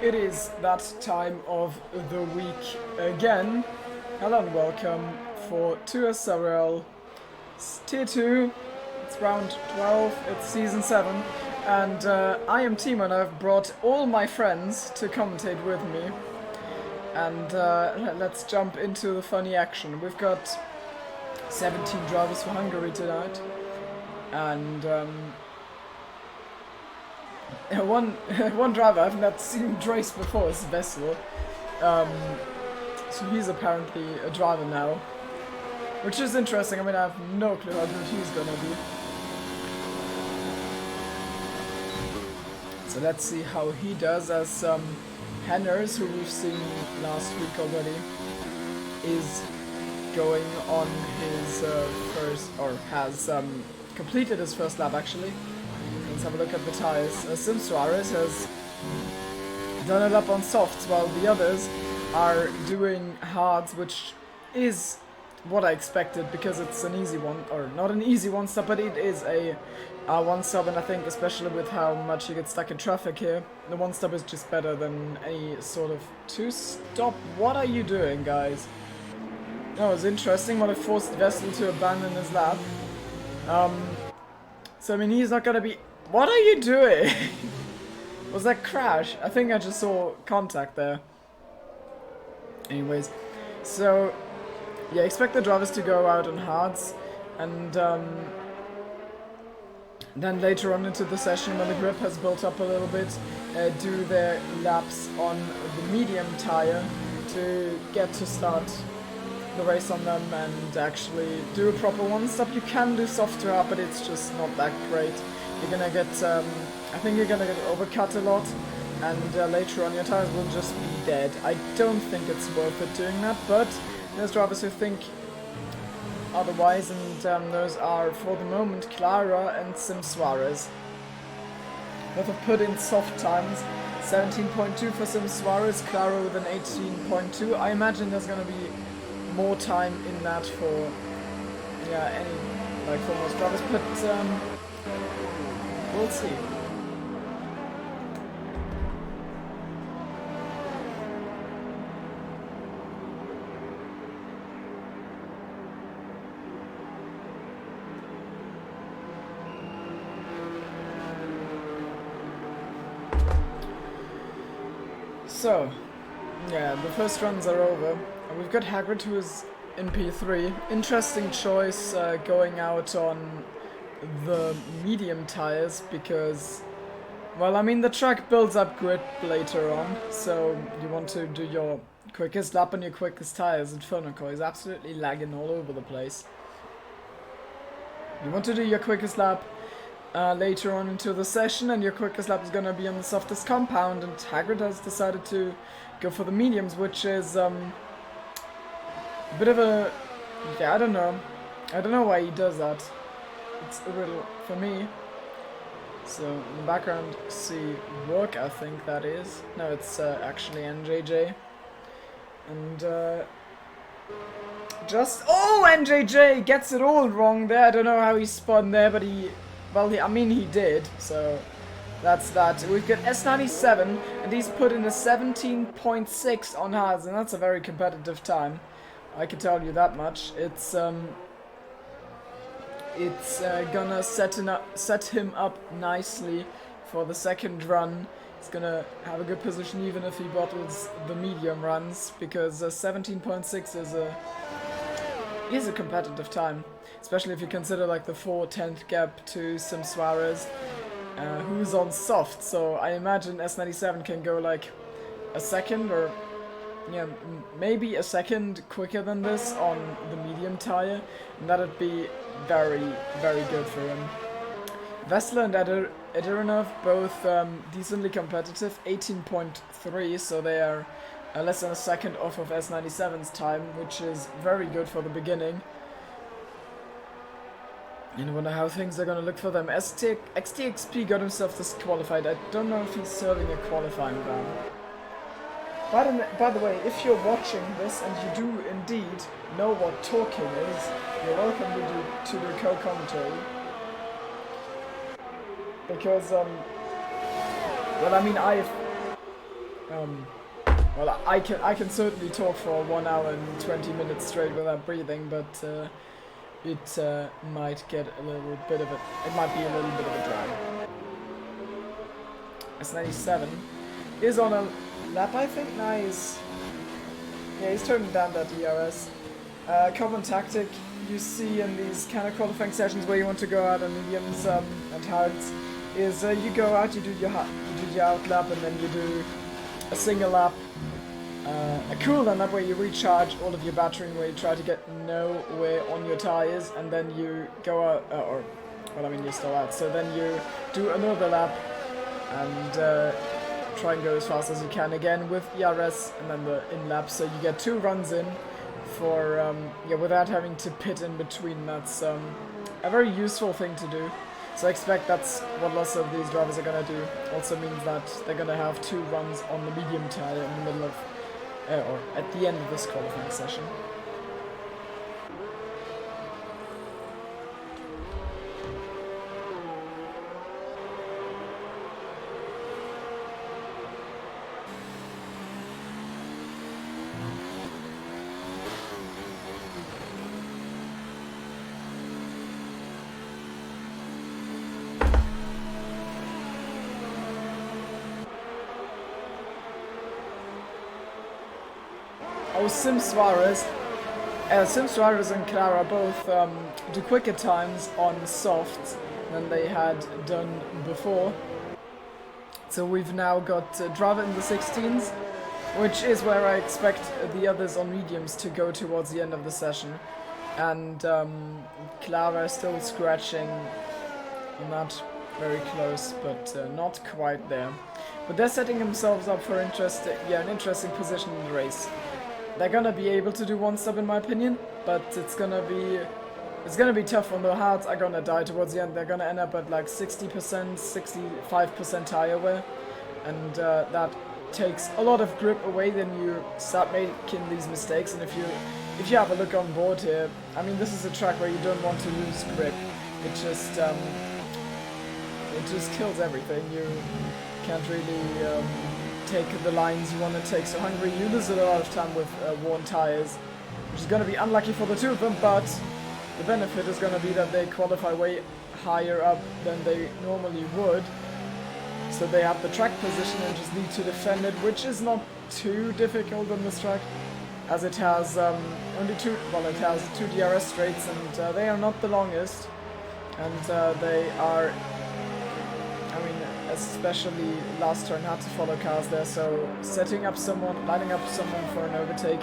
it is that time of the week again. Hello and welcome for 2 SLR Tier 2. It's round 12, it's season 7, and I am Timo and I've brought all my friends to commentate with me. And let's jump into the funny action. We've got 17 drivers for Hungary tonight, and one driver I've not seen race before is Vessel. So he's apparently a driver now, which is interesting. I mean, I have no clue how good he's gonna be. So let's see how he does, as Henners, who we've seen last week already, is going on his first, or has completed his first lap actually. Let's have a look at the tires. Sim Suarez has done a lap on softs, while the others are doing hards, which is what I expected, because it's an easy one, or not an easy one stop, but it is a one stop, and I think especially with how much you get stuck in traffic here, the one stop is just better than any sort of two stop. What are you doing, guys? That was interesting, but it forced Vessel to abandon his lap. So I mean, he's not gonna be... What are you doing? Was that crash? I think I just saw contact there. Anyways, so yeah, expect the drivers to go out on hards, and then later on into the session, when the grip has built up a little bit, do their laps on the medium tire to get to start the race on them and actually do a proper one stop. You can do softer up, but it's just not that great. You're gonna get, I think you're gonna get overcut a lot, and later on your tires will just be dead. I don't think it's worth it doing that, but there's drivers who think otherwise, and those are, for the moment, Clara and Sim Suarez. Both have put in soft times, 17.2 for Sim Suarez, Clara with an 18.2. I imagine there's gonna be more time in that for, yeah, for most drivers, but we'll see. So, yeah, the first runs are over. We've got Hagrid, who is in P3. Interesting choice going out on the medium tires, because, well, I mean, the track builds up grip later on, so you want to do your quickest lap on your quickest tires, and Furnico is absolutely lagging all over the place. You want to do your quickest lap later on into the session, and your quickest lap is going to be on the softest compound, and Hagrid has decided to go for the mediums, which is a bit of a... yeah, I don't know why he does that. It's a riddle for me. So, in the background, see work, I think that is. No, it's actually NJJ. And, oh, NJJ gets it all wrong there. I don't know how he spun there, but I mean, he did, so that's that. We've got S97, and he's put in a 17.6 on hards, and that's a very competitive time. I can tell you that much. It's gonna set him up nicely for the second run. He's gonna have a good position even if he bottles the medium runs, because 17.6 is a competitive time, especially if you consider like the 4/10 gap to Sim Suarez, who's on soft. So I imagine S97 can go like a second, or yeah, maybe a second quicker than this on the medium tire, and that'd be very, very good for him. Vessel and Edirinov both decently competitive, 18.3, so they are less than a second off of S97's time, which is very good for the beginning. And I wonder how things are going to look for them. XTXP got himself disqualified. I don't know if he's serving a qualifying ban. By the way, if you're watching this and you do indeed know what talking is, you're welcome to do co-commentary. Because, well, I mean, Well, I can certainly talk for 1 hour and 20 minutes straight without breathing, but it might get a little bit of it might be a little bit of a drag. S97 is on a lap, I think. Nice. Yeah, he's turning down that DRS. Common tactic you see in these kind of qualifying sessions where you want to go out on mediums and hards is you go out, you do your out lap, and then you do a single lap, a cool lap where you recharge all of your battery, where you try to get nowhere on your tires, and then you go out, well, I mean, you're still out, so then you do another lap and try and go as fast as you can again with ERS and then the in lap, so you get 2 runs in for yeah, without having to pit in between. That's a very useful thing to do. So I expect that's what lots of these drivers are gonna do. Also means that they're gonna have 2 runs on the medium tire in the middle of or at the end of this qualifying session. Oh, Sim Suarez and Clara both do quicker times on softs than they had done before. So we've now got Drava in the 16s, which is where I expect the others on mediums to go towards the end of the session. And Clara still scratching, not very close, but not quite there. But they're setting themselves up for an interesting position in the race. They're gonna be able to do one stop in my opinion, but it's gonna be tough on the hards. Are gonna die towards the end. They're gonna end up at like 60%, 65% tire wear, and that takes a lot of grip away. Then you start making these mistakes, and if you have a look on board here, I mean, this is a track where you don't want to lose grip. It just kills everything. You can't really take the lines you want to take. So Hungary, you lose a lot of time with worn tires, which is going to be unlucky for the 2 of them, but the benefit is going to be that they qualify way higher up than they normally would. So they have the track position and just need to defend it, which is not too difficult on this track, as it has only 2 DRS straights, and they are not the longest, and they are, I mean, especially last turn had to follow cars there, so lining up someone for an overtake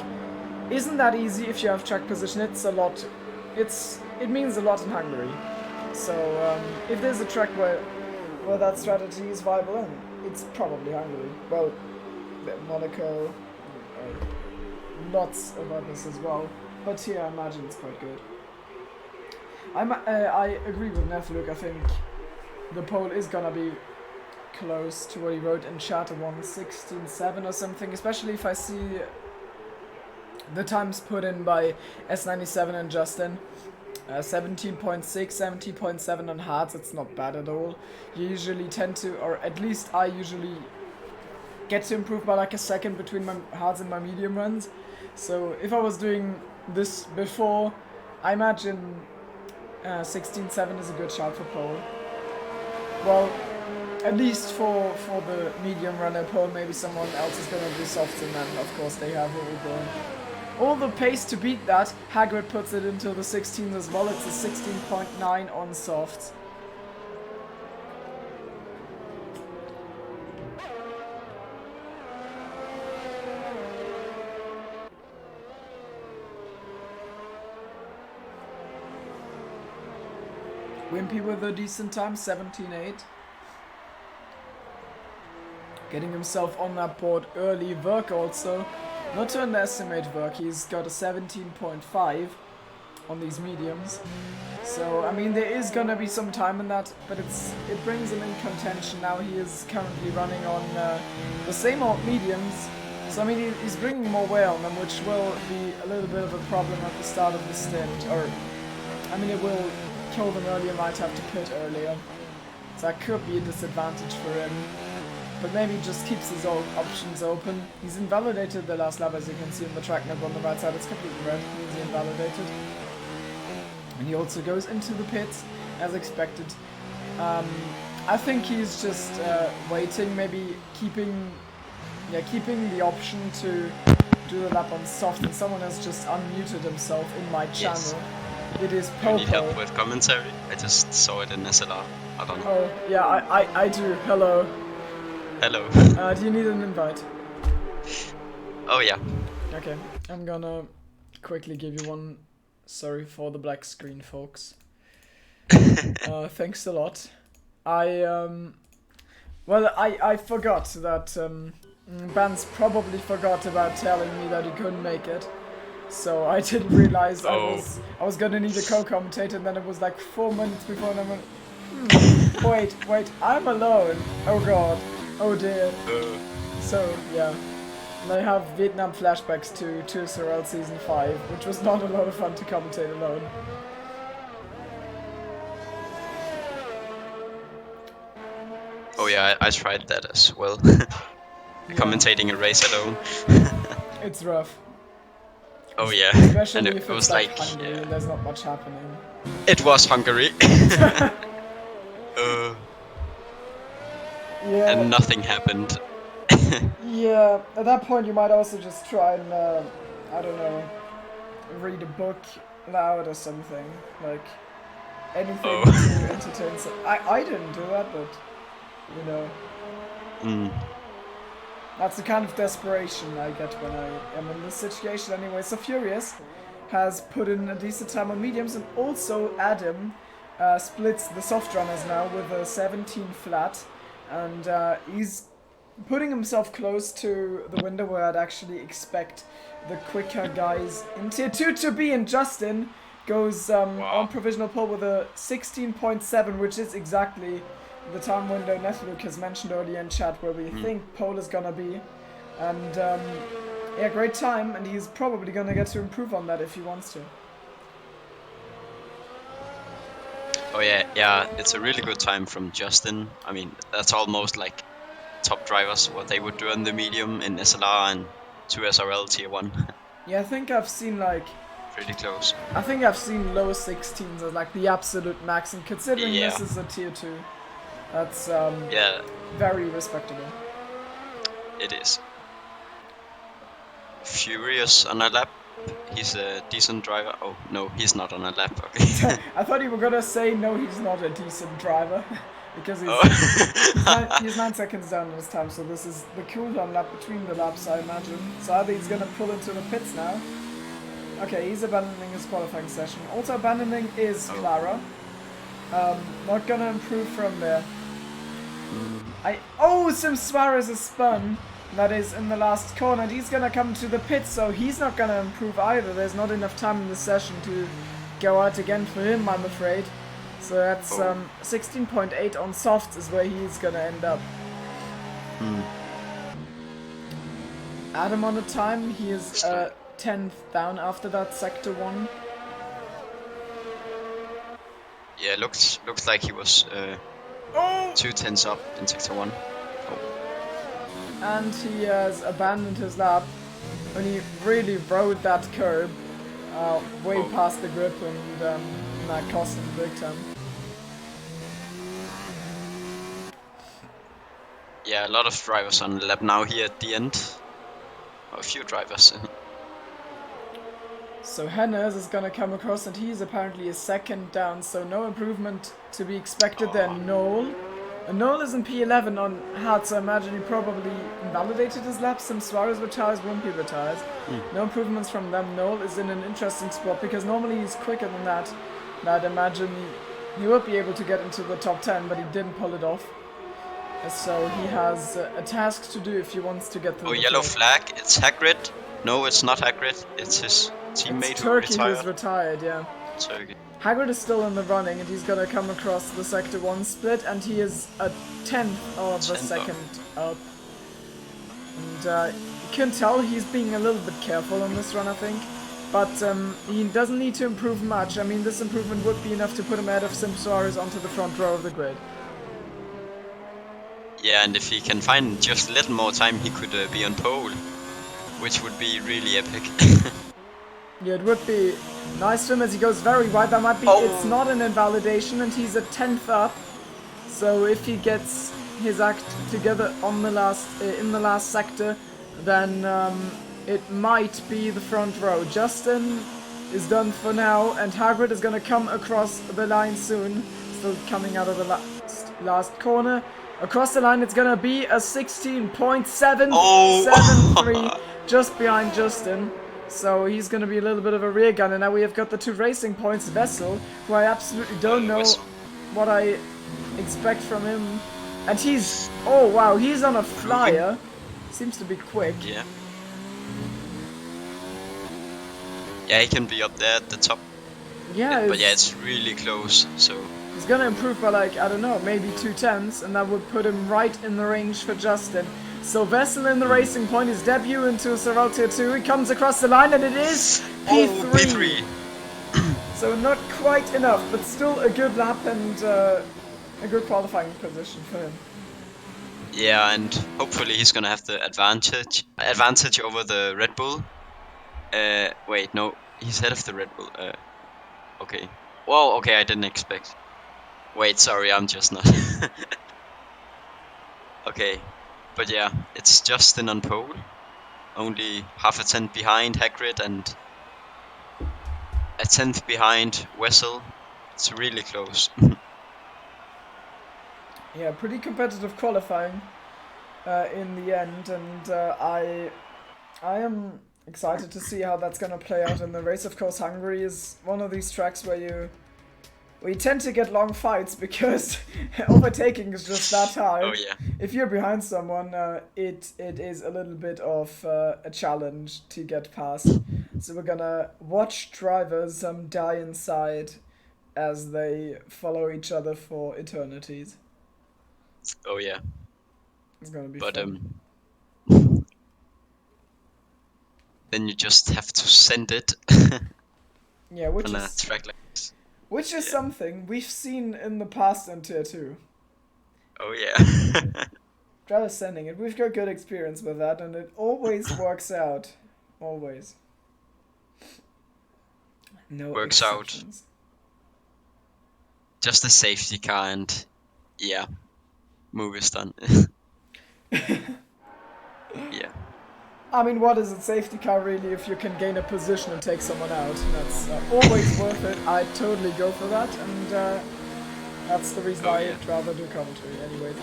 isn't that easy if you have track position. It's a lot, it means a lot in Hungary. So if there's a track where that strategy is viable, then it's probably Hungary. Well, Monaco, lots of others as well, but here I imagine it's quite good. I agree with Nethluk. I think the pole is gonna be close to what he wrote in chat, 1:16.7 or something, especially if I see the times put in by S97 and Justin. 17.6, 17.7 on hards, it's not bad at all. You usually tend to, or at least I usually get to improve by like a second between my hards and my medium runs. So if I was doing this before, I imagine 16.7 is a good shout for pole. Well, at least for the medium runner pole, maybe someone else is going to do softs, and then of course they have all the pace to beat that. Hagrid puts it into the 16s as well. It's a 16.9 on softs. Wimpy with a decent time, 17.8. Getting himself on that board early. Verk also. Not to underestimate Verk, he's got a 17.5 on these mediums. So, I mean, there is gonna be some time in that, but it brings him in contention. Now he is currently running on the same old mediums. So, I mean, he's bringing more wear on them, which will be a little bit of a problem at the start of the stint. Or, I mean, it will kill them earlier, might have to pit earlier. So that could be a disadvantage for him. but maybe just keeps his options open. He's invalidated the last lap, as you can see on the track map on the right side. It's completely red, means he invalidated. And he also goes into the pits, as expected. I think he's just waiting, maybe keeping the option to do the lap on soft, and someone has just unmuted himself in my channel. Yes. It is Do you need help Popo. with commentary? I just saw it in SLR. I don't know. Oh, yeah, I do. Hello. Hello. Do you need an invite? Oh yeah. Okay, I'm gonna quickly give you one. Sorry for the black screen, folks. Thanks a lot. I forgot that Bans probably forgot about telling me that he couldn't make it. So I didn't realize I was gonna need a co-commentator, and then it was like 4 minutes before, and I went, wait, I'm alone. Oh god, oh dear. So yeah, and I have Vietnam flashbacks to SLR Season 5, which was not a lot of fun to commentate alone. Oh yeah, I tried that as well. Commentating a race alone. It's rough. Oh yeah. Especially And if it was it's like like Hungary and there's not much happening. It was Hungary. Yeah. And nothing happened. Yeah, at that point you might also just try and, I don't know, read a book loud or something. Like, anything to entertain. I didn't do that, but, you know. That's the kind of desperation I get when I am in this situation anyway. So Furious has put in a decent time on mediums, and also Adam splits the soft runners now with a 17 flat, and he's putting himself close to the window where I'd actually expect the quicker guys in Tier 2 to be, and Justin goes on provisional pole with a 16.7, which is exactly the time window Netluke has mentioned earlier in chat where we think pole is gonna be. And yeah, great time, and he's probably gonna get to improve on that if he wants to. Oh yeah, it's a really good time from Justin. I mean, that's almost like top drivers, what they would do on the medium in SLR and 2 SRL Tier 1. Yeah, I think I've seen like... Pretty close. I think I've seen low 16s as like the absolute max, and considering this is a Tier 2, that's very respectable. It is. Furious on a lap. He's a decent driver. Oh, no, he's not on a lap. Okay. I thought you were gonna say no, he's not a decent driver. Because he's 9 seconds down in his time, so this is the cooldown lap between the laps, I imagine. So either he's gonna pull into the pits now. Okay, he's abandoning his qualifying session. Also abandoning is Clara. Not gonna improve from there. Sim Suarez is spun. That is in the last corner, and he's gonna come to the pits, so he's not gonna improve either. There's not enough time in the session to go out again for him, I'm afraid. So that's 16.8 on softs is where he's gonna end up. Adam on the time, he is 10th down after that sector 1. Yeah, looks like he was 2 tenths up in sector 1. And he has abandoned his lap when he really rode that curb way past the grip, and that cost him big time. Yeah, a lot of drivers on the lap now here at the end. A few drivers. So Hennes is gonna come across, and he's apparently a second down, so no improvement to be expected there. Noel. Noel is in P11 on hard, so I imagine he probably invalidated his lap. Some Suarez retires, Wimpy retires. No improvements from them. Noel is in an interesting spot because normally he's quicker than that. And I'd imagine he would be able to get into the top 10, but he didn't pull it off. So he has a task to do if he wants to get through. Oh, yellow flag. It's Hagrid. No, it's not Hagrid. It's his teammate who retired. Turkey who's retired, yeah. Turkey. Hagrid is still in the running, and he's gonna come across the sector 1 split, and he is a 10th of a second up. And you can tell he's being a little bit careful on this run, I think. But he doesn't need to improve much. I mean, this improvement would be enough to put him ahead of Sim Suarez onto the front row of the grid. Yeah, and if he can find just a little more time, he could be on pole, which would be really epic. Yeah, it would be nice for him as he goes very wide. That might be. Oh. It's not an invalidation, and he's a 10th up. So if he gets his act together on the last in the last sector, then it might be the front row. Justin is done for now, and Hagrid is gonna come across the line soon. Still coming out of the last corner. Across the line, it's gonna be a 16.773, just behind Justin. So he's gonna be a little bit of a rear gun, and now we have got the 2 racing points. Vessel, who I absolutely don't know what I expect from him, and he's oh wow, he's on a flyer. Seems to be quick. Yeah. Yeah, he can be up there at the top. Yeah, but yeah, it's really close. So he's gonna improve by like, I don't know, maybe 2/10, and that would put him right in the range for Justin. So Vessel in the racing point, his debut into SLR Tier 2. He comes across the line, and it is P3. P3. So not quite enough, but still a good lap and a good qualifying position for him. Yeah, and hopefully he's gonna have the advantage over the Red Bull. Wait, no, he's head of the Red Bull. Okay. Whoa, okay, I didn't expect. Wait, sorry, I'm just not. Okay, but yeah, it's Justin on pole. Only half a tenth behind Hagrid and a tenth behind Wessel. It's really close. Yeah, pretty competitive qualifying in the end, and I am excited to see how that's gonna play out in the race. Of course, Hungary is one of these tracks where you tend to get long fights because overtaking is just that hard. Oh yeah. If you're behind someone, it is a little bit of a challenge to get past. So we're gonna watch drivers die inside as they follow each other for eternities. Oh yeah. It's gonna be fun. Then you just have to send it. Yeah, which on is a track like this. Which is something we've seen in the past in Tier 2. Oh yeah. Driver sending it. We've got good experience with that, and it always works out. Always. No Works exceptions. out. Just a safety car and yeah, move is done. Yeah. I mean, what is a safety car really if you can gain a position and take someone out? That's always worth it. I'd totally go for that, and that's the reason I'd rather do commentary anyways.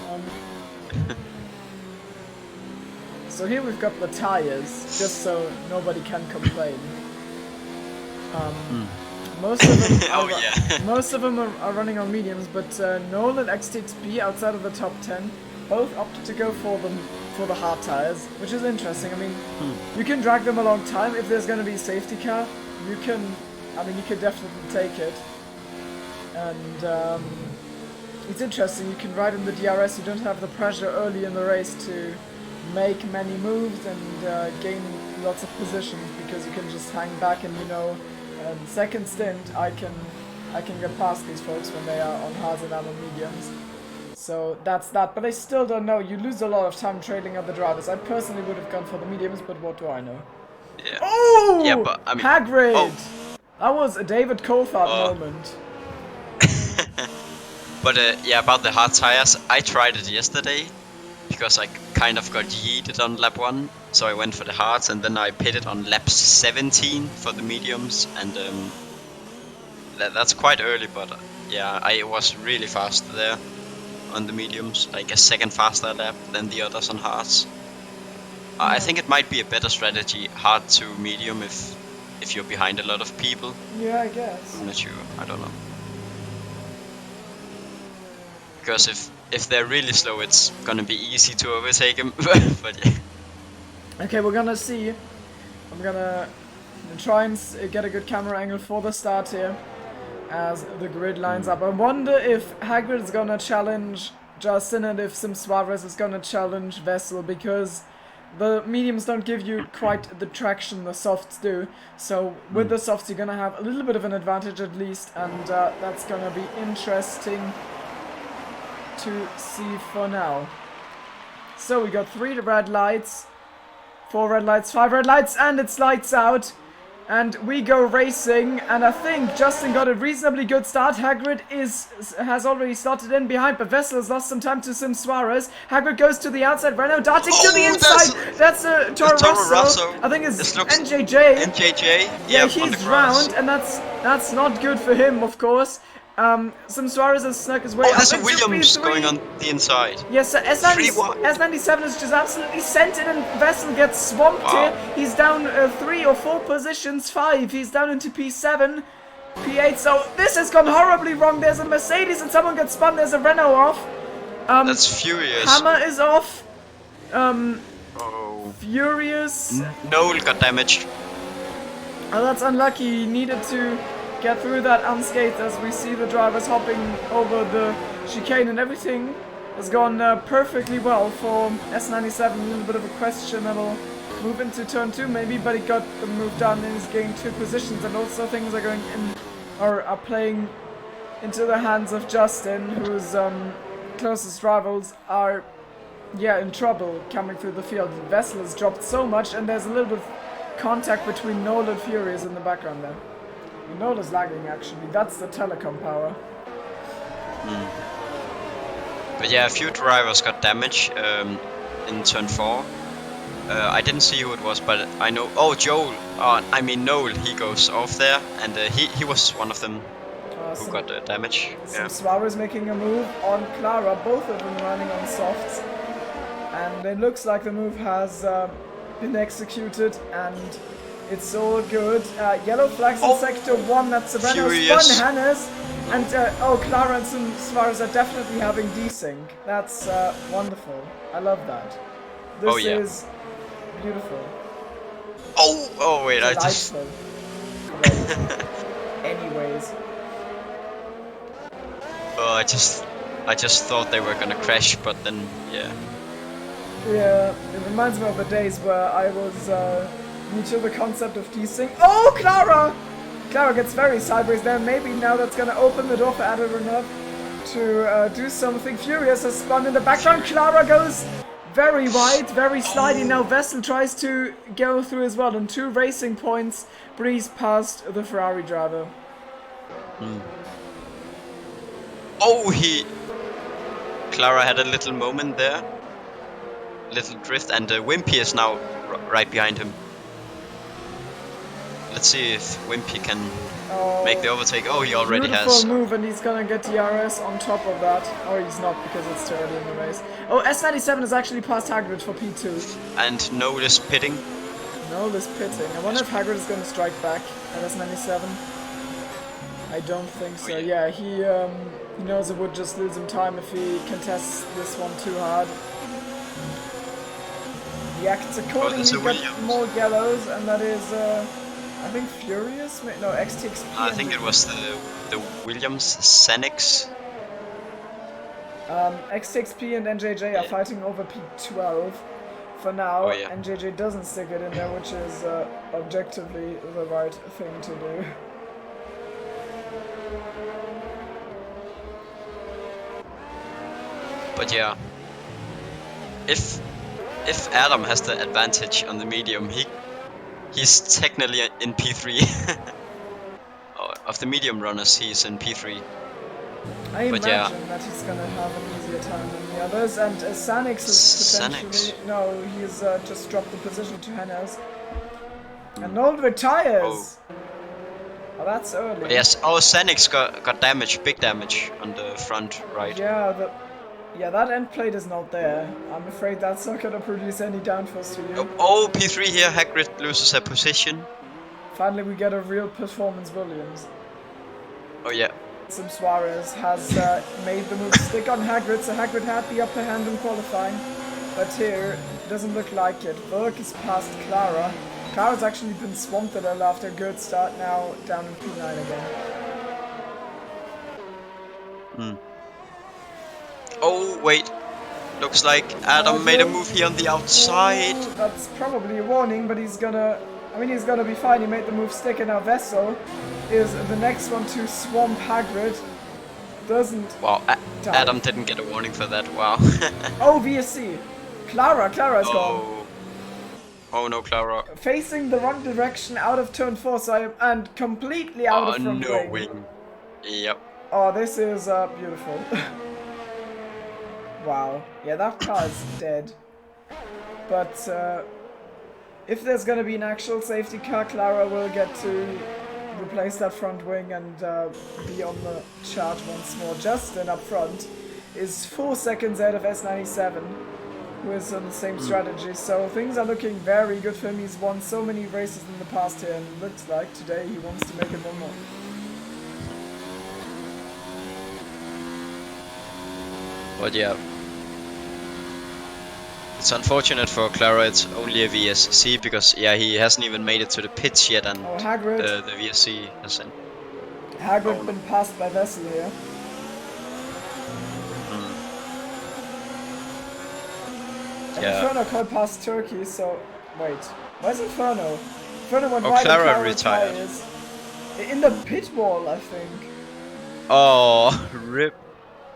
So here we've got the tires, just so nobody can complain. Most of them most of them are running on mediums, but Nolan and XTXB outside of the top 10 both opted to go for the hard tires, which is interesting. I mean, you can drag them a long time. If there's going to be a safety car, you can definitely take it. And it's interesting, you can ride in the DRS, you don't have the pressure early in the race to make many moves and gain lots of positions, because you can just hang back and second stint I can get past these folks when they are on hards and I'm on mediums. So that's that, but I still don't know. You lose a lot of time trailing other drivers. I personally would have gone for the mediums, but what do I know? Yeah. Oh! Yeah, but I mean, Hagrid! Oh. That was a David Coulthard moment. But yeah, about the hard tires, I tried it yesterday because I kind of got yeeted on lap 1, so I went for the hards, and then I pitted on lap 17 for the mediums, and that's quite early, but yeah, I was really fast there on the mediums, like a second faster lap than the others on hards. I think it might be a better strategy, hard to medium, if you're behind a lot of people. Yeah, I guess. I'm not sure, I don't know. Because if they're really slow, it's gonna be easy to overtake them. But yeah. Okay, we're gonna see. I'm gonna try and get a good camera angle for the start here as the grid lines up. I wonder if Hagrid is gonna challenge Justin and if Sim Suarez is gonna challenge Vessel, because the mediums don't give you quite the traction the softs do. So with the softs you're gonna have a little bit of an advantage at least, and that's gonna be interesting to see for now. So we got 3 red lights, 4 red lights, 5 red lights, and it's lights out. And we go racing, and I think Justin got a reasonably good start. Hagrid has already started in behind, but Vessel has lost some time to Sim Suarez. Hagrid goes to the outside, Renault darting to the inside. That's Toro Rosso. I think it's NJJ. NJJ. Yeah, he's round, and that's not good for him, of course. Sim Suarez has snuck his way up. Oh, there's a into Williams P3. going on the inside. Yes, S97 is just absolutely sent in, and Vessel gets swamped here. He's down 3 or 4 positions, 5. He's down into P7, P8. So this has gone horribly wrong. There's a Mercedes and someone gets spun. There's a Renault off. That's Furious. Hammer is off. Oh. Furious. Noel got damaged. Oh, that's unlucky. He needed to get through that unscathed, as we see the drivers hopping over the chicane, and everything has gone perfectly well for S97. A little bit of a questionable move into turn 2 maybe, but he got the move done and he's getting 2 positions, and also things are going in, or are playing into the hands of Justin, whose closest rivals are in trouble coming through the field. Vessel has dropped so much, and there's a little bit of contact between Noel and Furious in the background there. Noel is lagging, actually. That's the telecom power. But yeah, a few drivers got damage in turn 4. I didn't see who it was, but I know. Oh, Joel. Noel. He goes off there, and he was one of them who got damage. Suarez making a move on Clara. Both of them running on softs, and it looks like the move has been executed, and it's all good. Yellow flags in sector 1. That's a Renault spun Hannes. And Clara and Suarez are definitely having desync. That's wonderful. I love that. This is beautiful. Oh wait, delightful. Anyways. Oh, I just thought they were gonna crash, but then yeah. Yeah, it reminds me of the days where I was new to the concept of desync. Oh, Clara! Clara gets very sideways there. Maybe now that's gonna open the door for Adam enough to do something. Furious has spun in the background. Clara goes very wide, very slidey. Now Vessel tries to go through as well. And 2 racing points. Prix past the Ferrari driver. Clara had a little moment there. Little drift, and Wimpy is now right behind him. Let's see if Wimpy can make the overtake. Oh, he already has. Beautiful move, and he's gonna get DRS on top of that. Or he's not, because it's too early in the race. Oh, S97 is actually past Hagrid for P2. And Noel is pitting. Noel is pitting. I wonder if Hagrid is gonna strike back at S97. I don't think so. Yeah, he knows it would just lose him time if he contests this one too hard. He acts accordingly, got more yellows, and that is, I think Furious? No, XTXP. I think it was the Williams, Senix. XTXP and NJJ are fighting over P12 for now. NJJ doesn't stick it in there, which is objectively the right thing to do. But yeah, if Adam has the advantage on the medium, he's technically in P3. Of the medium runners, he's in P3. I imagine that he's gonna have an easier time than the others, and Sanix is potentially... No, he's just dropped the position to Hennes. And Noel retires! Oh, that's early. But yes, Sanix got damage, big damage on the front right. Yeah, that end plate is not there. I'm afraid that's not gonna produce any downforce to you. Oh, P3 here, Hagrid loses a position. Finally we get a real performance Williams. Oh yeah. Sim Suarez has made the move stick on Hagrid, so Hagrid had the upper hand in qualifying. But here, it doesn't look like it. Berg is past Clara. Clara's actually been swamped at her after a good start, now down in P9 again. Oh, wait. Looks like Adam made a move here on the outside. Oh, that's probably a warning, but he's gonna be fine. He made the move stick, and now Vessel is the next one to swamp Hagrid. Doesn't Wow, Adam didn't get a warning for that. Wow. Oh, VSC. Clara is gone. Oh. Oh no, Clara. Facing the wrong direction out of turn 4, so and completely out of front no wing. wing. Yep. Oh, this is beautiful. Wow. Yeah, that car is dead. But if there's gonna be an actual safety car, Clara will get to replace that front wing and be on the chart once more. Justin up front is 4 seconds ahead of S97, who is on the same strategy, so things are looking very good for him. He's won so many races in the past here, and it looks like today he wants to make it one more. But yeah. It's unfortunate for Clara it's only a VSC because yeah he hasn't even made it to the pits yet and Hagrid. the VSC has in. Hagrid been passed by Vessel here. And Yeah. Inferno called past Turkey, so wait. Where's Inferno? Inferno went Oh, right Clara and Clara retired. retires. In the pit wall, I think. Oh, rip.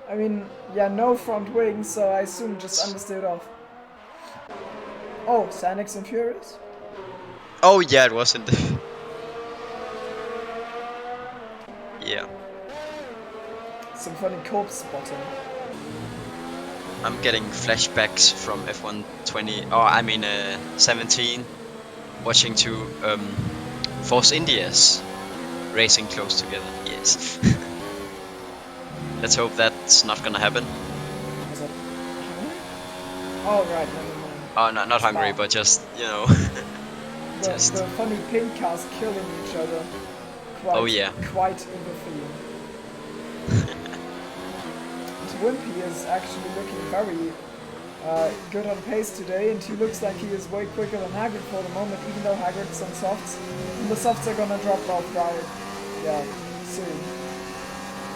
I mean, yeah, no front wing, so I assume just understeered off. Oh, Sanix and Furious? Oh yeah, it wasn't. Yeah. Some funny corpse spotting. I'm getting flashbacks from F1 20. Oh, I mean 17. Watching two Force Indias racing close together. Yes. Let's hope that's not gonna happen. Is that... Oh, right, never mind. Oh, no, not Hungary, Spa. but just, you know. The funny pink cars killing each other. Quite, Oh, yeah. Quite in the theme. Wimpy is actually looking very good on pace today, and he looks like he is way quicker than Hagrid for the moment, even though Hagrid's on softs. And the softs are gonna drop off right, yeah, soon.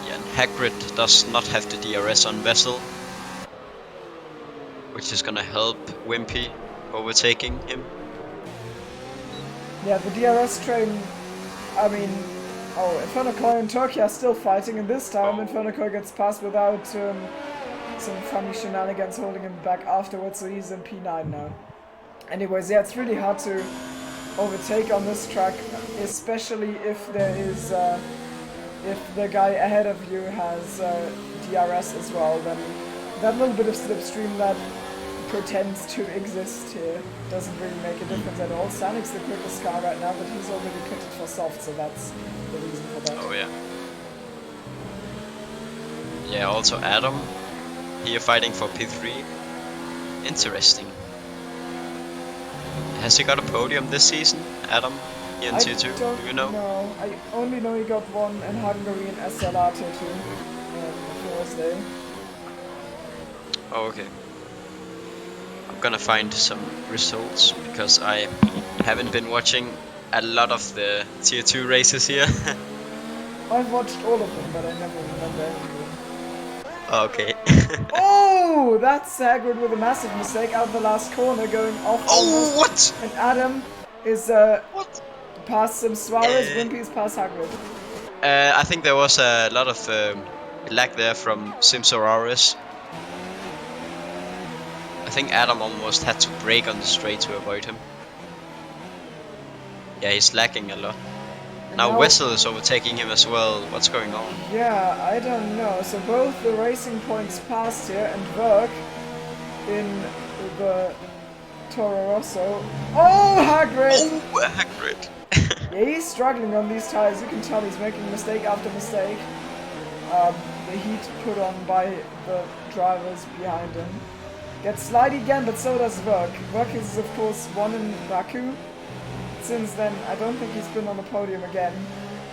Yeah, and Hagrid does not have the DRS on Vessel, which is gonna help Wimpy overtaking him. Yeah, the DRS train, I mean, oh, Inferno and Turkey are still fighting, and this time Inferno gets past without some funny shenanigans holding him back afterwards, so he's in P9 now. Anyways, yeah, it's really hard to overtake on this track, especially if there is, if the guy ahead of you has DRS as well, then that little bit of slipstream that pretends to exist here doesn't really make a difference at all. Sanik's the quickest car right now, but he's already pitted for soft, so that's the reason for that. Oh yeah. Yeah, also Adam here fighting for P3. Interesting. Has he got a podium this season, Adam? Here in Tier 2, do you know? No, I only know he got one in Hungarian SLR Tier 2 on Thursday. Oh, okay. I'm gonna find some results because I haven't been watching a lot of the Tier 2 races here. I've watched all of them, but I never remember anything. Okay. Oh, that's Hagrid with a massive mistake out of the last corner, going off. Oh, what? And Adam is What? past some Suarez, Wimpy's past Hagrid. I think there was a lot of lag there from Simsoraris. I think Adam almost had to brake on the straight to avoid him. Yeah, he's lagging a lot. Now Wessel is overtaking him as well. What's going on? Yeah, I don't know. So both the Racing Points passed here, and Verk in the Toro Rosso. Oh, Hagrid! Oh, Hagrid! Yeah, he's struggling on these tires. You can tell he's making mistake after mistake. The heat put on by the drivers behind him. Gets slidey again, but so does Verk. Verk is, of course, won in Baku. Since then, I don't think he's been on the podium again.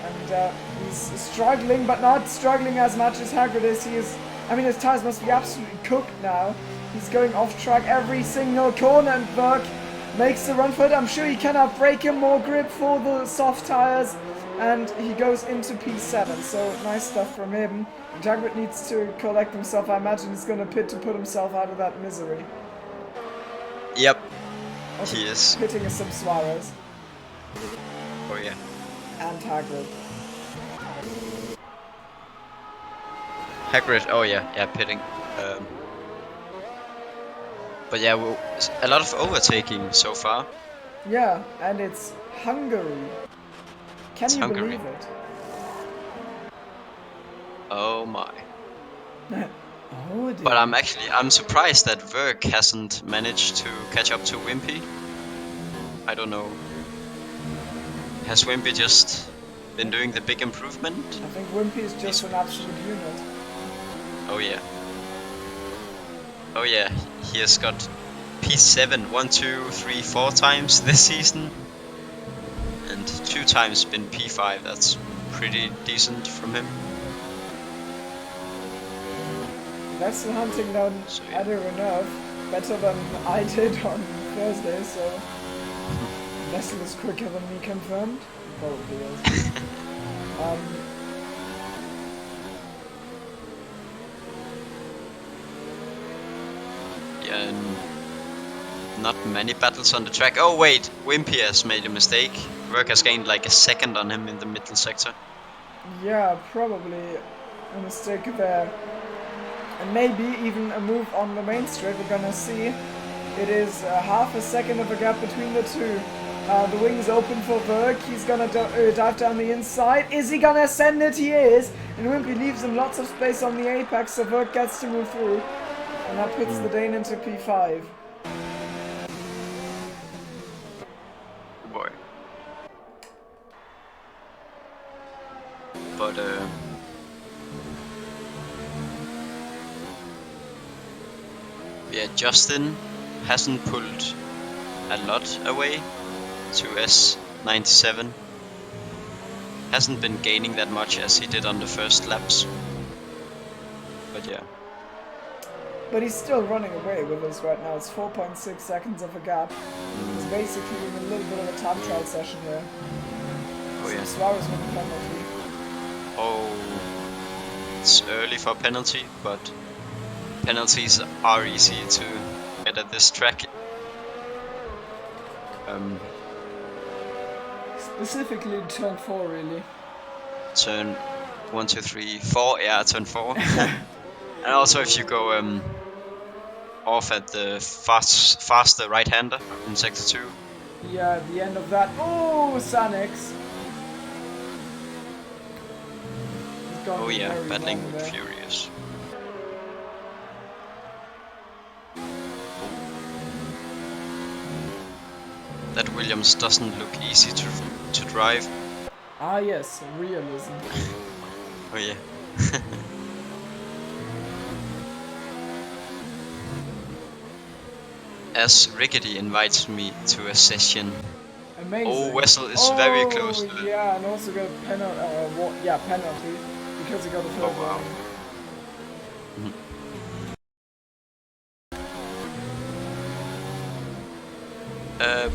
And he's struggling, but not struggling as much as Hagrid is. He is, I mean, his tires must be absolutely cooked now. He's going off track every single corner, and Verk makes the run for it. I'm sure he cannot break him. More grip for the soft tires, and he goes into P7. So nice stuff from him. Hagrid needs to collect himself. I imagine he's going to pit to put himself out of that misery. Yep, Also, he is. pitting is some Suarez. Oh yeah. And Hagrid. Hagrid, oh yeah, pitting. But yeah, a lot of overtaking so far. Yeah, and it's Hungary. Can It's you Hungary. believe it? Oh my. Oh dear. But I'm surprised that Verk hasn't managed to catch up to Wimpy. I don't know. Has Wimpy just been doing the big improvement? I think Wimpy is just an absolute unit. Oh yeah. Oh yeah, he has got P7 1, 2, 3, 4 times this season. And 2 times been P5, that's pretty decent from him. That's the hunting down Adder enough. Better than I did on Thursday, so Vessel is quicker than me confirmed. Probably is. Yeah, and not many battles on the track. Oh wait, Wimpy has made a mistake. Verk has gained like a second on him in the middle sector. Yeah, probably a mistake there. And maybe even a move on the main straight. We're gonna see. It is half a second of a gap between the two. The wings open for Verk. He's gonna dive down the inside. Is he gonna send it? He is. And Wimpy leaves him lots of space on the apex, so Verk gets to move through. And that puts the Dane into P5. Boy. But yeah, Justin hasn't pulled a lot away to S97. Hasn't been gaining that much as he did on the first laps. But yeah. But he's still running away with us right now. It's 4.6 seconds of a gap. He's basically in a little bit of a time trial session here. Oh yeah. Suarez with a penalty. Oh, it's early for penalty, but penalties are easy to get at this track. Specifically in turn 4, really. Turn 1, 2, 3, 4. Yeah, turn 4. And also if you go off at the faster right-hander in sector 2. Yeah, at the end of that. Oh, Sanex. Oh yeah, battling with Furious. That Williams doesn't look easy to drive. Ah yes, realism. Oh yeah. As Rickety invites me to a session. Amazing. Oh, Wessel is very close to it. Yeah, and also got a penalty because he got the first Oh wow.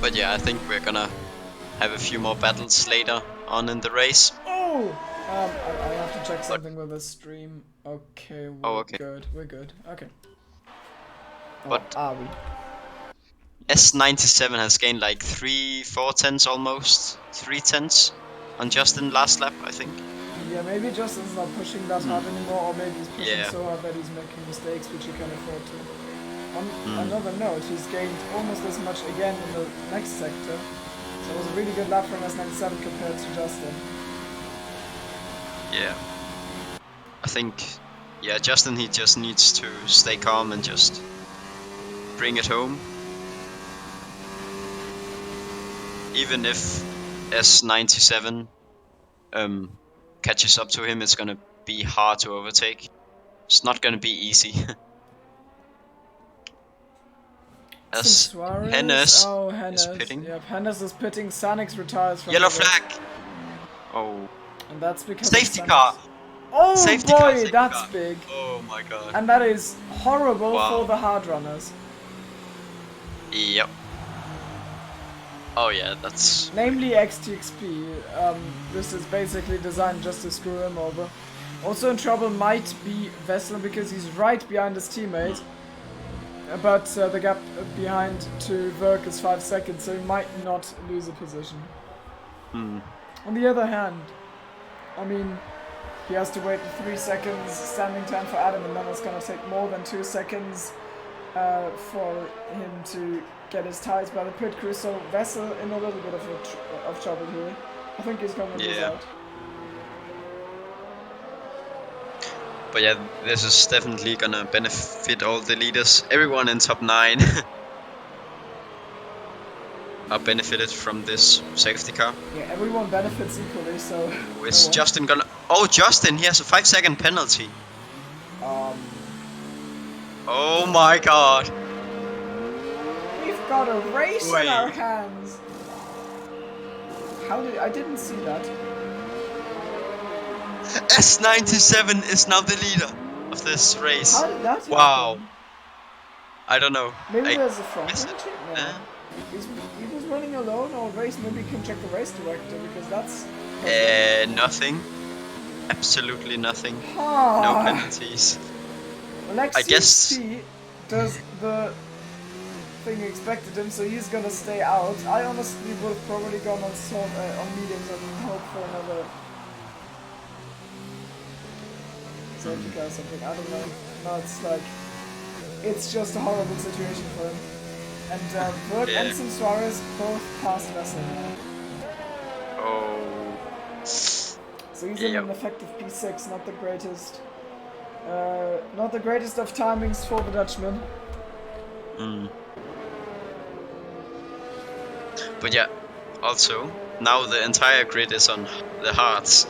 But yeah, I think we're gonna have a few more battles later on in the race. Oh! I have to check something with the stream. Okay, we're good. We're good. Okay. But are we? S97 has gained like 4 tenths almost. 3 tenths on Justin last lap, I think. Yeah, maybe Justin's not pushing that hard anymore, or maybe he's pushing Yeah. so hard that he's making mistakes which he can afford to. On another note, he's gained almost as much again in the next sector. So it was a really good lap from S97 compared to Justin. Yeah. I think, yeah, Justin, he just needs to stay calm and just bring it home. Even if S97 catches up to him, it's gonna be hard to overtake. It's not gonna be easy. As Hennes is pitting. Yeah, Hennes is pitting. Sanix retires from Yellow the race. flag! Oh. And that's because Safety of car! Oh Safety boy, car, safety that's car. big. Oh my god. And that is horrible Wow. for the hard runners. Yep. Oh yeah, that's... Namely XTXP. This is basically designed just to screw him over. Also in trouble might be Vessel because he's right behind his teammate. But the gap behind to Verk is 5 seconds, so he might not lose a position. On the other hand, I mean, he has to wait 3 seconds standing time for Adam, and then it's gonna take more than 2 seconds for him to get his tires by the pit crew. So Vettel in a little bit of trouble here. I think he's going to lose out. But yeah, this is definitely gonna benefit all the leaders. Everyone in top 9 are benefited from this safety car. Yeah, everyone benefits equally, so... Is Justin gonna... Oh, Justin, he has a 5-second penalty. Oh my god. We've got a race in our hands. How did... I didn't see that. S97 is now the leader of this race. How did that happen? I don't know. Maybe there's a front engine? No. He was running alone all race. Maybe you can check the race director, because that's... Nothing. Absolutely nothing. No penalties. Well, I guess... he does the thing expected him, so he's gonna stay out. I honestly would have probably gone on mediums and hope for another... safety car or something, I don't know. No, it's like... It's just a horrible situation for him. And Berg and Suarez both passed Vettel now. Oh. So he's in an effective P6, not the greatest. Not the greatest of timings for the Dutchman. But yeah, also, now the entire grid is on the hards.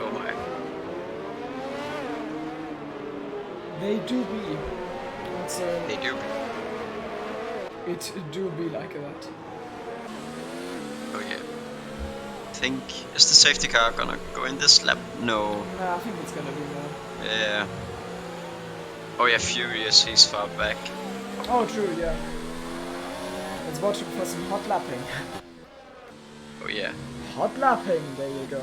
Oh my. They do be. They do. It do be like that. Oh yeah. I think, is the safety car gonna go in this lap? No. Nah, I think it's gonna be more. Yeah. Oh yeah, Furious, he's far back. Oh true, yeah. Let's watch him for some hot lapping. Oh yeah. Hot lapping, there you go.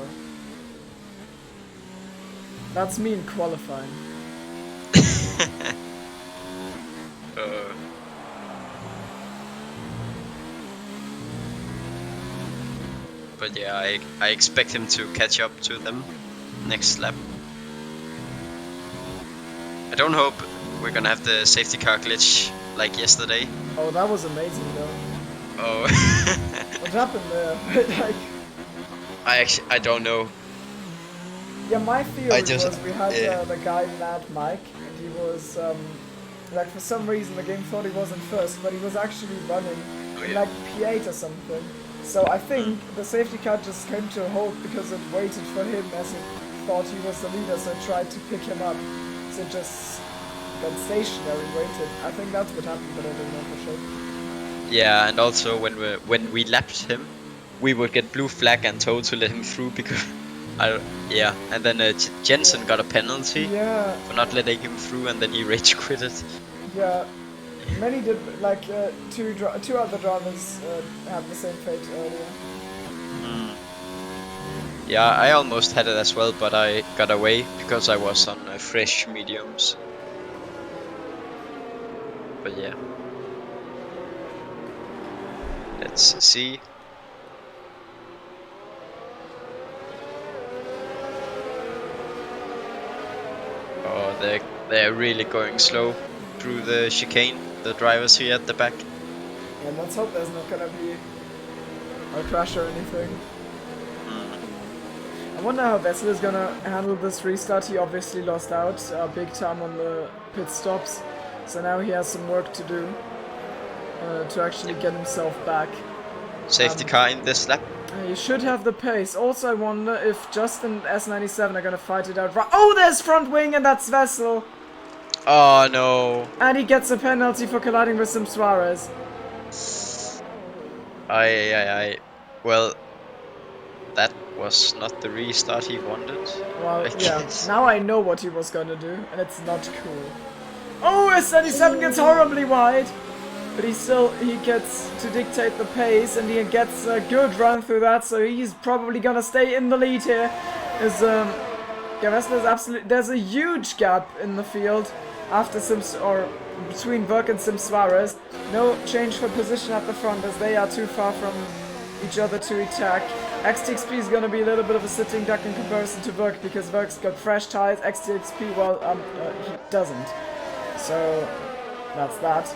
That's me in qualifying. But yeah, I expect him to catch up to them next lap. I don't hope we're gonna have the safety car glitch like yesterday. Oh, that was amazing though. Oh. What happened there? Like... I don't know. Yeah, my theory was we had the guy Mad Mike, and he was like for some reason the game thought he wasn't first, but he was actually running in like P8 or something. So I think the safety car just came to a halt because it waited for him as it thought he was the leader, so it tried to pick him up. So it just got stationary, waited. I think that's what happened, but I don't know for sure. Yeah, and also when we lapped him, we would get blue flag and told to let him through because and then Jensen got a penalty for not letting him through, and then he rage quitted. Yeah, many did, like two other drivers had the same fate earlier. Yeah, I almost had it as well, but I got away because I was on fresh mediums. But yeah. Let's see. Oh, they're really going slow through the chicane, the drivers here at the back. And let's hope there's not gonna be a crash or anything. I wonder how Vettel is gonna handle this restart. He obviously lost out big time on the pit stops, so now he has some work to do to actually get himself back. Safety car in this lap. You should have the pace. Also, I wonder if Justin and S97 are gonna fight it out. Oh, there's front wing, and that's Vettel. Oh no! And he gets a penalty for colliding with some Suarez. Well, that was not the restart he wanted. Well, yeah. Now I know what he was gonna do, and it's not cool. Oh, S97 gets horribly wide, but he gets to dictate the pace, and he gets a good run through that. So he's probably gonna stay in the lead here. Vettel is absolutely. There's a huge gap in the field after between Berg and Suarez. No change for position at the front as they are too far from each other to attack. XTXP is going to be a little bit of a sitting duck in comparison to Berg because Berg's got fresh tires. XTXP, well, he doesn't. So that's that.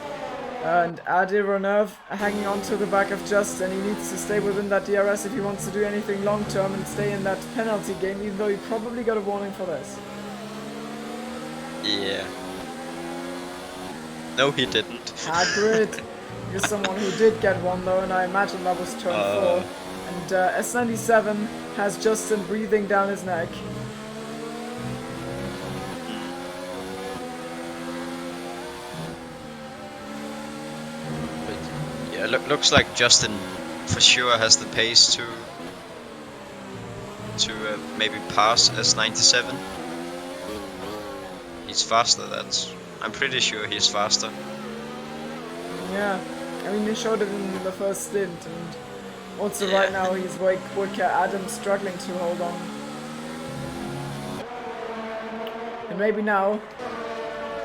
And Adironov hanging on to the back of Justin. He needs to stay within that DRS if he wants to do anything long term and stay in that penalty game, even though he probably got a warning for this. Yeah. No, he didn't. Hagrid is someone who did get one though, and I imagine that was turn 4. And S97 has Justin breathing down his neck. Yeah, looks like Justin for sure has the pace to maybe pass S97. He's faster. I'm pretty sure he's faster. Yeah, I mean he showed it in the first stint, and also Yeah. right now he's way quicker. Adam's struggling to hold on. And maybe now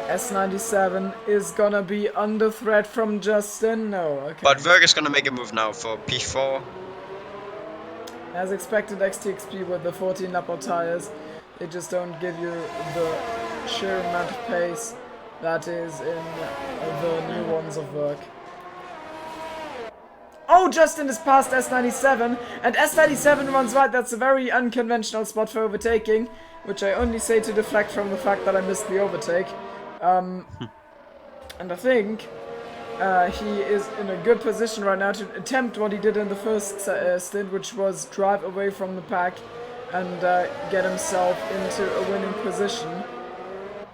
S97 is gonna be under threat from Justin. No, okay. But Verg is gonna make a move now for P4. As expected, XTXP with the 14 lap tires, they just don't give you the sheer amount of pace that is in the new ones of Verg. Oh, Justin is past S97, and S97 runs right. That's a very unconventional spot for overtaking, which I only say to deflect from the fact that I missed the overtake. And I think he is in a good position right now to attempt what he did in the first stint, which was drive away from the pack and get himself into a winning position.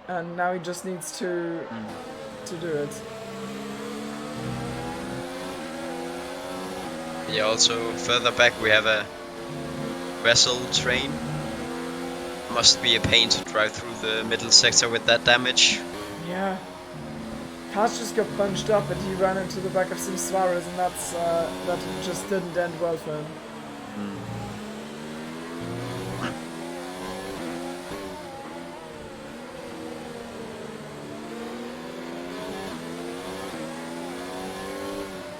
And now he just needs to do it. Yeah, also further back we have a vessel train. Must be a pain to drive through the middle sector with that damage. Yeah. Cars just got bunched up and he ran into the back of some Suarez, and that just didn't end well for him.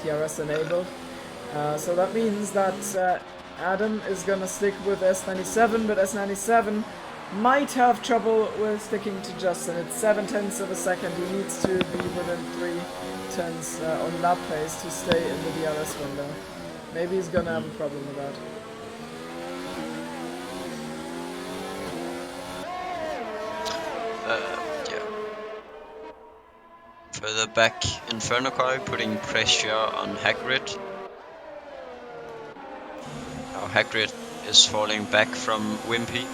DRS enabled. So that means that Adam is gonna stick with S97, but S97 might have trouble with sticking to Justin. It's 7/10 of a second. He needs to be within 3/10 on lap pace to stay in the DRS window. Maybe he's gonna have a problem with that. Yeah. Further back, Inferno Koi putting pressure on Hagrid. Now Hagrid is falling back from Wimpy.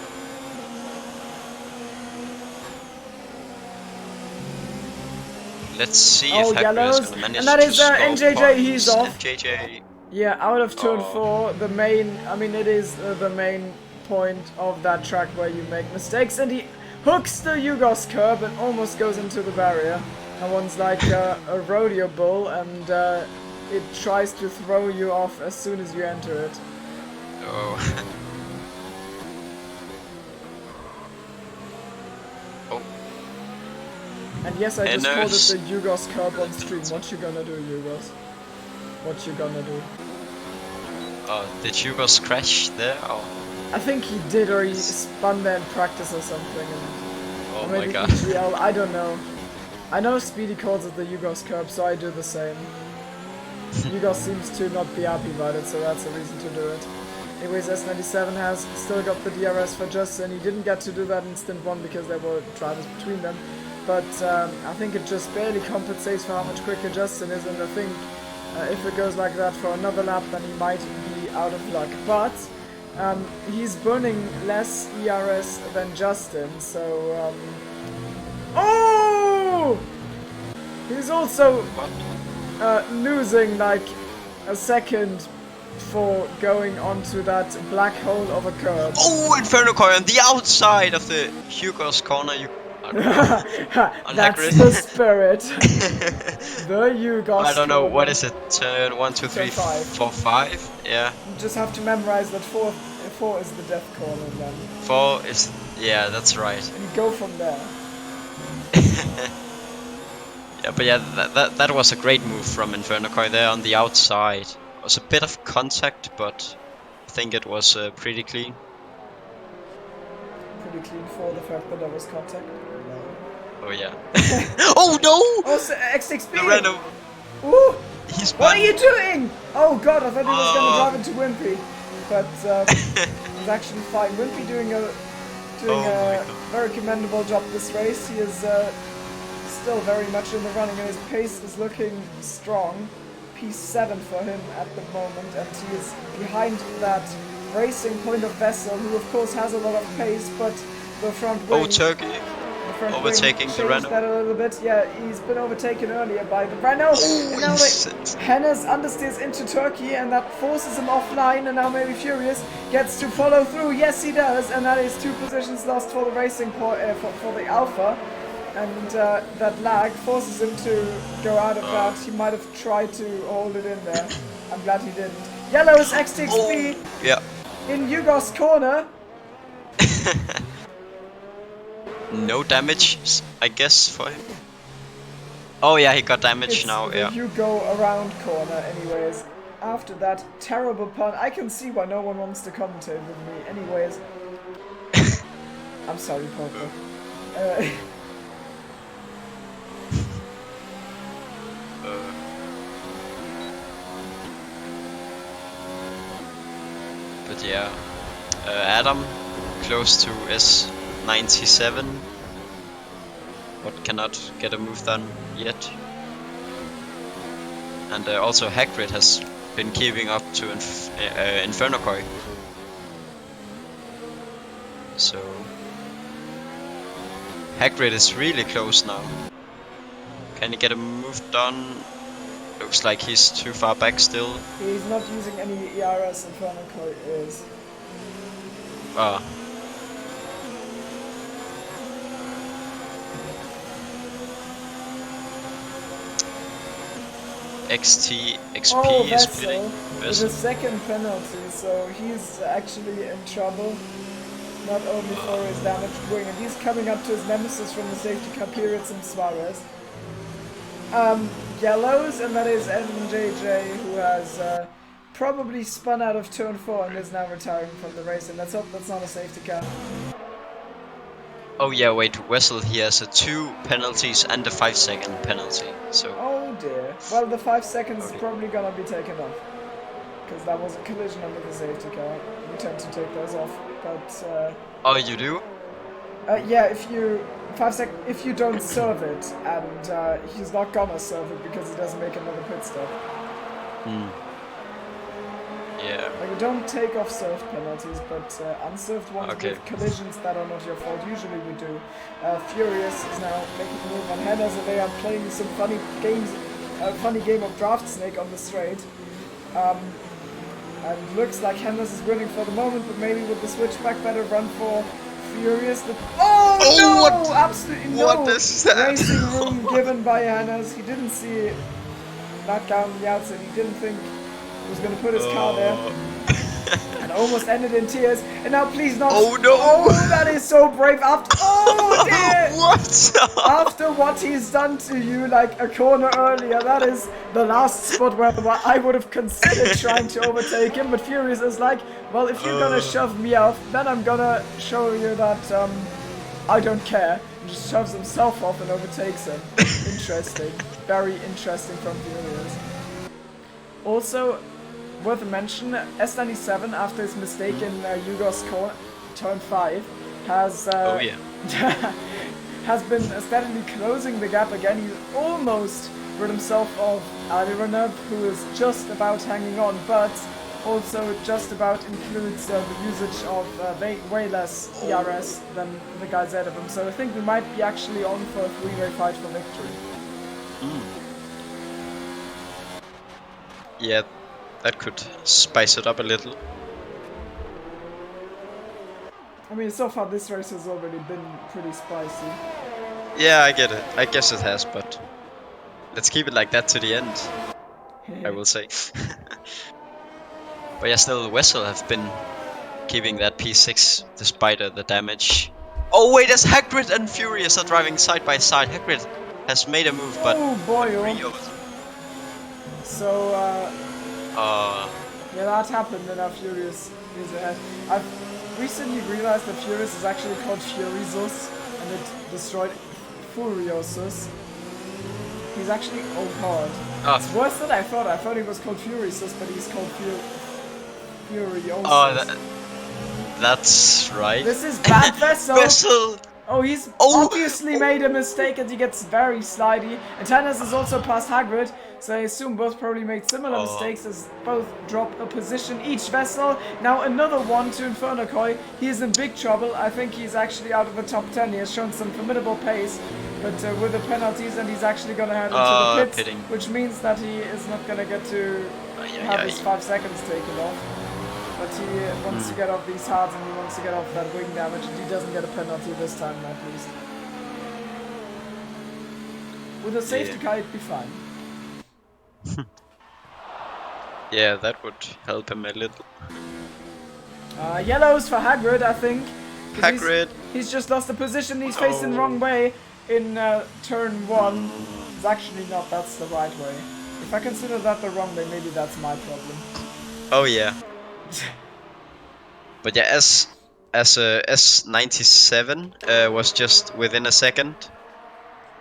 Let's see if Hagrid yellows, is gonna manage and that to is score NJJ. points. He's off. NJJ. Yeah, out of turn Oh. 4, the main, I mean it is the main point of that track where you make mistakes, and he hooks the Yugos curb and almost goes into the barrier. That one's like a rodeo bull, and it tries to throw you off as soon as you enter it. Oh. Oh. And yes, I just And called it the Yugos curb on stream. What you gonna do, Yugos? What you gonna do? Oh, did Hugos crash there? Oh, I think he did, or he spun there in practice or something. And oh or my maybe god. EGL, I don't know. I know Speedy calls it the Yugos curb, so I do the same. Yugos seems to not be happy about it, so that's a reason to do it. Anyways, S97 has still got the DRS for Justin. He didn't get to do that in stint 1 because there were drivers between them. But I think it just barely compensates for how much quicker Justin is, and I think if it goes like that for another lap, then he might be out of luck. But he's burning less ERS than Justin, so... Oh! He's also losing like a second for going onto that black hole of a curb. Oh, Inferno Koi on the outside of the Hugos corner. That's the spirit. The Yugos. I don't know, what is it? Turn 1, 2, 3, Turn 5. 4, 5? Yeah. You just have to memorize that 4 is the death corner then. 4 is... Yeah, that's right. And you go from there. Yeah, but yeah, that was a great move from Inferno Koi there on the outside. It was a bit of contact, but I think it was pretty clean. Pretty clean for the fact that there was contact. Oh yeah. Oh no! Oh, X6P! The Renault. Ooh! He's What are spun. you doing? Oh god, I thought he was gonna Oh. drive into Wimpy. But he's actually fine. Wimpy doing a Oh my god. very commendable job this race. He is still very much in the running and his pace is looking strong. P7 for him at the moment, and he is behind that racing point of Vessel, who of course has a lot of pace, but the front wing... Oh, Turkey. The front Overtaking wing the changed Renault. that a little bit. Yeah, he's been overtaken earlier by the Renault. Oh, And now shit. Hennes understeers into Turkey, and that forces him offline, and now maybe Furious gets to follow through. Yes, he does, and that is 2 positions lost for the racing for the Alpha. And that lag forces him to go out of that. He might have tried to hold it in there. I'm glad he didn't. Yellow's XTXP Oh, yeah. in Hugo's corner. No damage, I guess, for him. Oh yeah, he got damage It's now, the yeah. Hugo around corner anyways. After that terrible pun, I can see why no one wants to commentate with me. Anyways. I'm sorry, Popo. But yeah, Adam close to S97, but cannot get a move done yet. And also Hagrid has been keeping up to Inferno Koi. So Hagrid is really close now. Can he get a move done? Looks like he's too far back still. He's not using any ERS Inferno Koi is. Ah. XT XP is pitting with Vessel. a second penalty, so he's actually in trouble. Not only for his damaged wing, and he's coming up to his nemesis from the safety car periods in Suarez. Yellows, and that is NJJ, who has probably spun out of turn 4 and is now retiring from the race, and let's hope that's not a safety car. Oh yeah, wait, Wessel, he has a 2 penalties and a 5-second penalty, so... Oh dear. Well, the 5 seconds is probably gonna be taken off. Because that was a collision under the safety car. We tend to take those off, but... Oh, you do? Yeah, if you don't serve it, and he's not gonna serve it because he doesn't make another pit stop. Hmm. Yeah. Like, we don't take off served penalties, but unserved ones with collisions that are not your fault, usually we do. Furious is now making a move on Hennes, and they are playing some funny games, a funny game of draft snake on the straight. And looks like Hennes is winning for the moment, but maybe with the switchback better run for Furious. Oh no! What? Absolutely no What is that? racing room given by Hennes. He didn't see that guy on the outside. He didn't think he was going to put his car there. And almost ended in tears. And now please not. Oh no! Oh, that is so brave. After dear! What? After what he's done to you, like a corner earlier, that is the last spot where I would have considered trying to overtake him. But Furious is like, well, if you're gonna shove me off, then I'm gonna show you that I don't care. And just shoves himself off and overtakes him. Interesting. Very interesting from Furious. Also, worth a mention, S97, after his mistake in Hugo's turn 5, has has been steadily closing the gap again. He's almost rid himself of Aliranov, who is just about hanging on, but also just about includes the usage of way less ERS than the guys ahead of him. So I think we might be actually on for a 3-way fight for victory. Yeah, that could spice it up a little. I mean, so far this race has already been pretty spicy. Yeah, I get it. I guess it has, but let's keep it like that to the end, I will say. But yeah, still, Wessel have been keeping that P6 despite the damage. Oh wait, as Hagrid and Furious are driving side by side. Hagrid has made a move, but... Oh boy, oh. So, yeah, that happened, and now Furious is ahead. I've recently realized that Furious is actually called Furizus, and it destroyed Furiosus. He's actually overpowered. Oh. It's worse than I thought. I thought he was called Furiosus, but he's called Furiosus. Oh, that's right. This is bad Vessel. Vessel! Oh, he's obviously made a mistake and he gets very slidey. And Tennis is also past Hagrid, so I assume both probably made similar mistakes as both drop a position each. Vessel, now another one to Inferno Koi. He is in big trouble. I think he's actually out of the top 10. He has shown some formidable pace, but with the penalties, and he's actually going to head into the pits, which means that he is not going to get to have his 5 seconds taken off. But he wants to get off these hards and he wants to get off that wing damage, and he doesn't get a penalty this time at least. With a safety car, it'd be fine. Yeah, that would help him a little. Yellows for Hagrid, I think. Hagrid! He's just lost the position, he's facing the wrong way in turn 1. It's actually not, that's the right way. If I consider that the wrong way, maybe that's my problem. Oh yeah. But yeah, S97 was just within a second.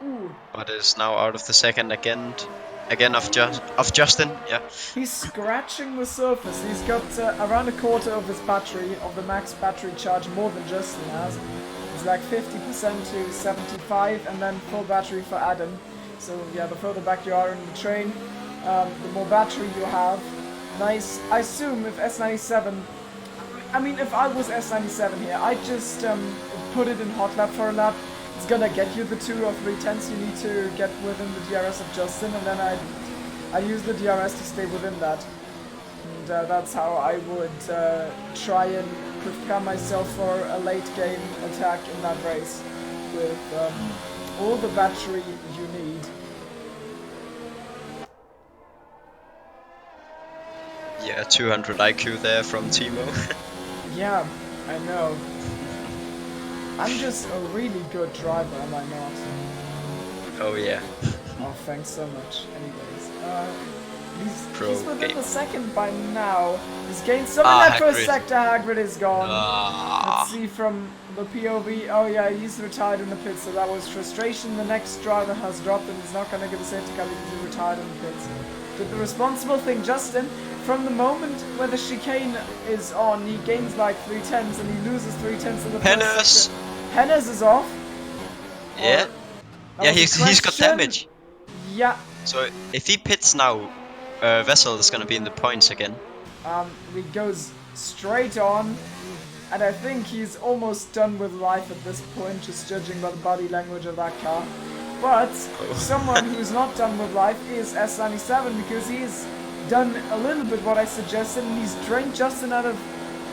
Ooh. But is now out of the second again of Justin. Yeah. He's scratching the surface. He's got around a quarter of his battery, of the max battery charge, more than Justin has. It's like 50% to 75, and then full battery for Adam. So yeah, the further back you are in the train, the more battery you have. Nice. I assume if S97, I mean, if I was S97 here, I'd just put it in hot lap for a lap. It's gonna get you the 2 or 3 tenths you need to get within the DRS of Justin, and then I'd use the DRS to stay within that. And that's how I would try and prepare myself for a late game attack in that race with all the battery you need. Yeah, 200 IQ there from Timo. Yeah, I know. I'm just a really good driver, am I not? Oh yeah. Oh, thanks so much. Anyways, he's within the second by now. He's gained some in that first sector. Hagrid is gone. Let's see from the POV. Oh yeah, he's retired in the pits, so that was frustration. The next driver has dropped and he's not going to get a safety car because he's retired in the pits. Did the responsible thing, Justin. From the moment where the chicane is on, he gains like 3 tenths and he loses 3 tenths in the first sector. Hennes is off. Yeah. Yeah, he's got damage. Yeah. So if he pits now, Vessel is gonna be in the points again. He goes straight on, and I think he's almost done with life at this point, just judging by the body language of that car. But someone who's not done with life is S97, because he's done a little bit what I suggested, and he's drained Justin out of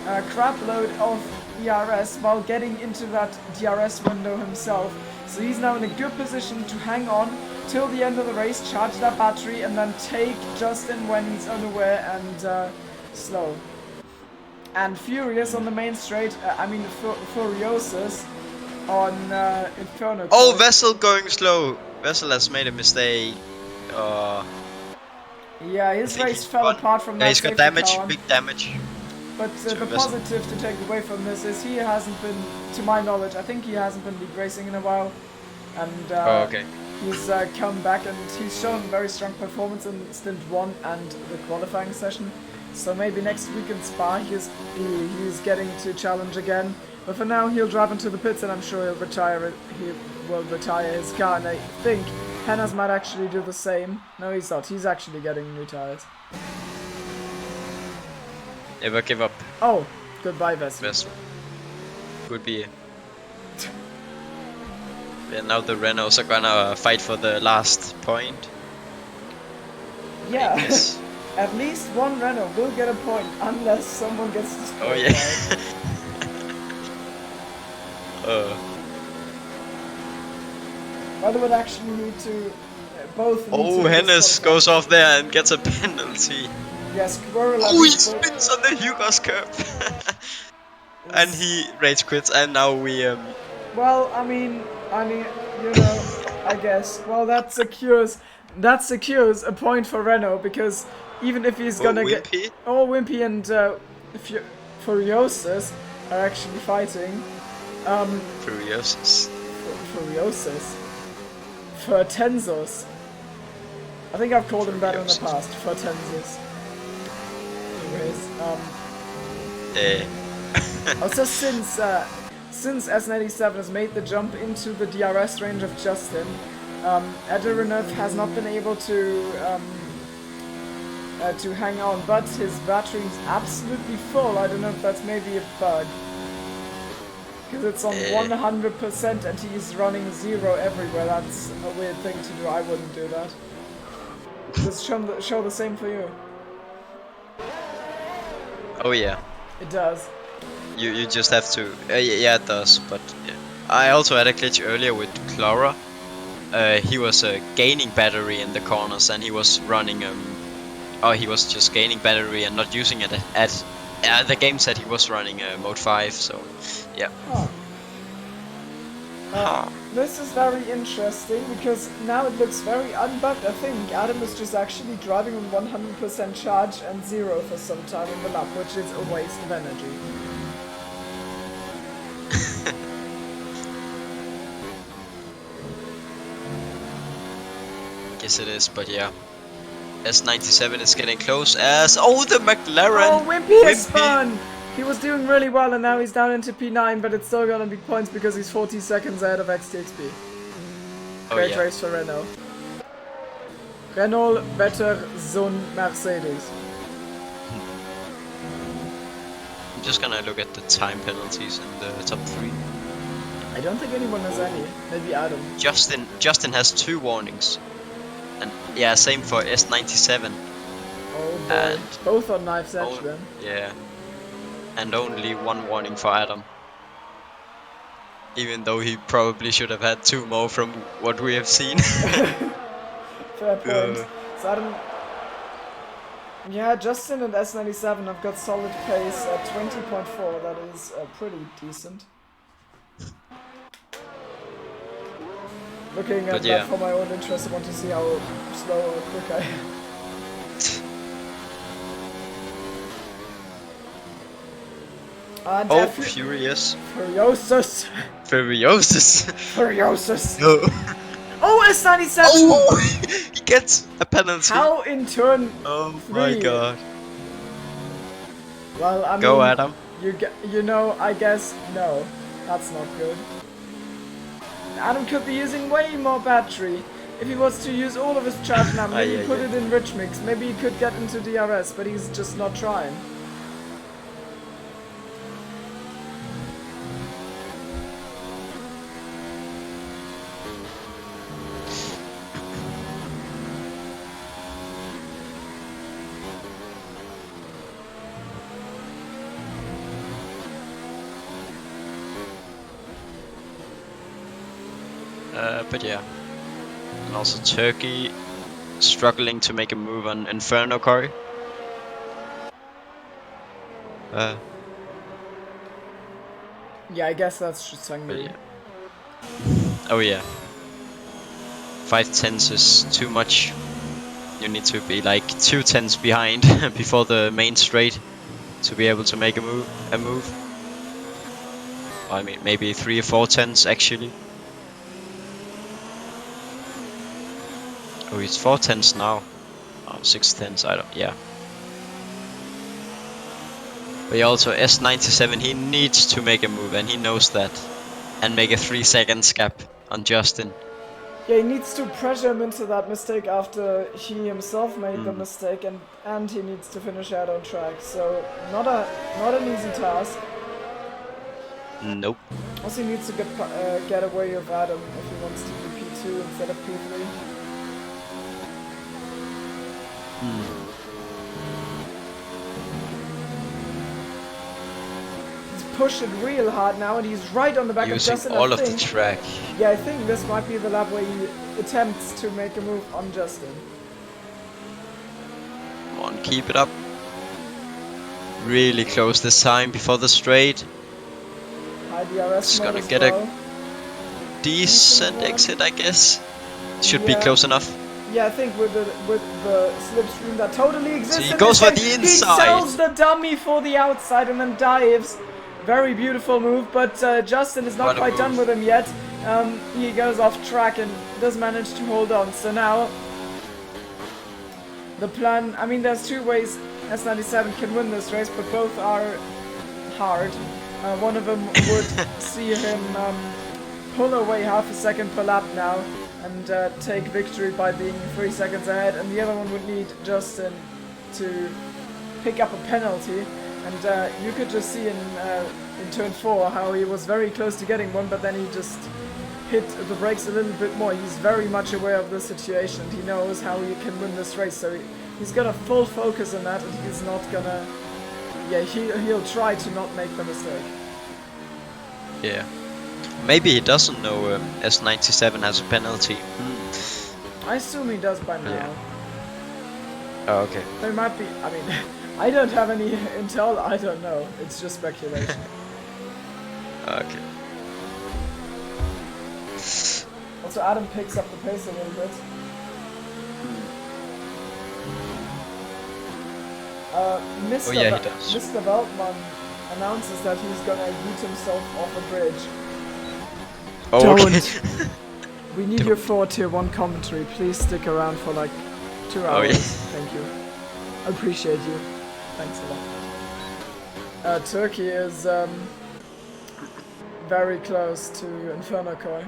a crap load of ERS while getting into that DRS window himself. So he's now in a good position to hang on till the end of the race, charge that battery, and then take Justin when he's unaware and slow. And Furious on the main straight, Furiosus on Inferno. Oh, Vessel going slow. Vessel has made a mistake. Yeah, his race fell apart from that. He's got damage, big damage. But the positive to take away from this is he hasn't been, to my knowledge, I think he hasn't been league racing in a while. And he's come back and he's shown very strong performance in stint 1 and the qualifying session. So maybe next week in Spa he's getting to challenge again. But for now he'll drive into the pits and I'm sure he will retire his car, and I think Hennas might actually do the same. No, he's not. He's actually getting new tires. Never give up. Oh, goodbye, Vessel. Could be. Yeah, now the Renaults are gonna fight for the last point. Yeah, at least one Renault will get a point unless someone gets destroyed. Oh yeah. Well, they would actually need to both. Oh, Hennes goes off there and gets a penalty. Yes, Squirrel. Oh, he spins on the Hugo's curb. And he rage quits, and now we Well, I mean, you know, I guess. Well, that secures a point for Renault, because even if he's gonna get. Oh, Wimpy and Furiosus are actually fighting. Furiosus. Furtensos. I think I've called him that in the past. Furtensos. Anyways, also since S97 has made the jump into the DRS range of Justin, Ederenov has not been able to hang on, but his battery is absolutely full. I don't know if that's maybe a bug, because it's on 100% and he's running 0 everywhere. That's a weird thing to do. I wouldn't do that. Does it show the same for you? Oh yeah. It does. You just have to. Yeah, it does. But yeah. I also had a glitch earlier with Clara. He was gaining battery in the corners, and he was running. He was just gaining battery and not using it at. The game said he was running mode 5. So, yeah. This is very interesting because now it looks very unbugged. I think Adam is just actually driving on 100% charge and 0 for some time in the lap, which is a waste of energy. Guess it is, but yeah. S97 is getting close as... Oh, the McLaren! Oh, Wimpy has spun! He was doing really well and now he's down into P9, but it's still gonna be points because he's 40 seconds ahead of XTXB. Great race for Renault. Renault better than Mercedes. I'm just gonna look at the time penalties in the top 3. I don't think anyone has any. Maybe Adam. Justin has 2 warnings. And yeah, same for S97. Oh boy. And both on knife's edge then. Yeah. And only 1 warning for Adam. Even though he probably should have had 2 more from what we have seen. Fair point. So Adam... Yeah, Justin and S97 have got solid pace at 20.4. That is pretty decent. Looking at that for my own interest, I want to see how slow or quick I am. And Furious. Furiosus. Furiosus. Furiosus. No. Oh, S97! Oh! He gets a penalty. How in turn 3? My god. Well, I mean... Go, Adam. You know, I guess, no. That's not good. Adam could be using way more battery. If he was to use all of his charge now, maybe put it in rich mix, maybe he could get into DRS, but he's just not trying. But yeah. And also Turkey struggling to make a move on Inferno car. Yeah, I guess that's just Hungary. Yeah. Oh yeah. 5/10 is too much. You need to be like 2/10 behind before the main straight to be able to make a move. I mean, maybe 3 or 4/10 actually. Oh, he's 4/10 now. Oh, 6/10, I don't... yeah. But he also, S97, he needs to make a move, and he knows that. And make a 3 seconds gap on Justin. Yeah, he needs to pressure him into that mistake after he himself made the mistake, and he needs to finish out on track. So, not an easy task. Nope. Also, he needs to get away with Adam if he wants to do P2 instead of P3. He's pushed it real hard now, and he's right on the back of Justin. Using all of the track. Yeah, I think this might be the lap where he attempts to make a move on Justin. Come on, keep it up. Really close this time before the straight. High DRS Just mode gonna as get well. a decent exit, I guess. Should be close enough. Yeah, I think with the slipstream that totally exists. So he goes for the inside. He sells the dummy for the outside and then dives. Very beautiful move, but Justin is not quite done with him yet. he goes off track and does manage to hold on. So now the plan, I mean, there's two ways S97 can win this race, but both are hard. One of them would see him pull away half a second per lap now and take victory by being 3 seconds ahead, and the other one would need Justin to pick up a penalty. And you could just see in turn 4 how he was very close to getting one, but then he just hit the brakes a little bit more. He's very much aware of the situation. He knows how he can win this race, so he's got a full focus on that, and he's not gonna... Yeah, he'll try to not make the mistake. Yeah. Maybe he doesn't know S97 has a penalty. I assume he does by now. Yeah. Oh, okay. There might be... I mean, I don't have any intel, I don't know. It's just speculation. Okay. Also, Adam picks up the pace a little bit. Mr. Oh yeah, he does. Mr. Weltman announces that he's gonna yeet himself off a bridge. Oh, Don't. okay. We need your 4 tier 1 commentary. Please stick around for like 2 hours. Oh, yeah. Thank you. I appreciate you. Thanks a lot. Turkey is very close to Inferno Koi.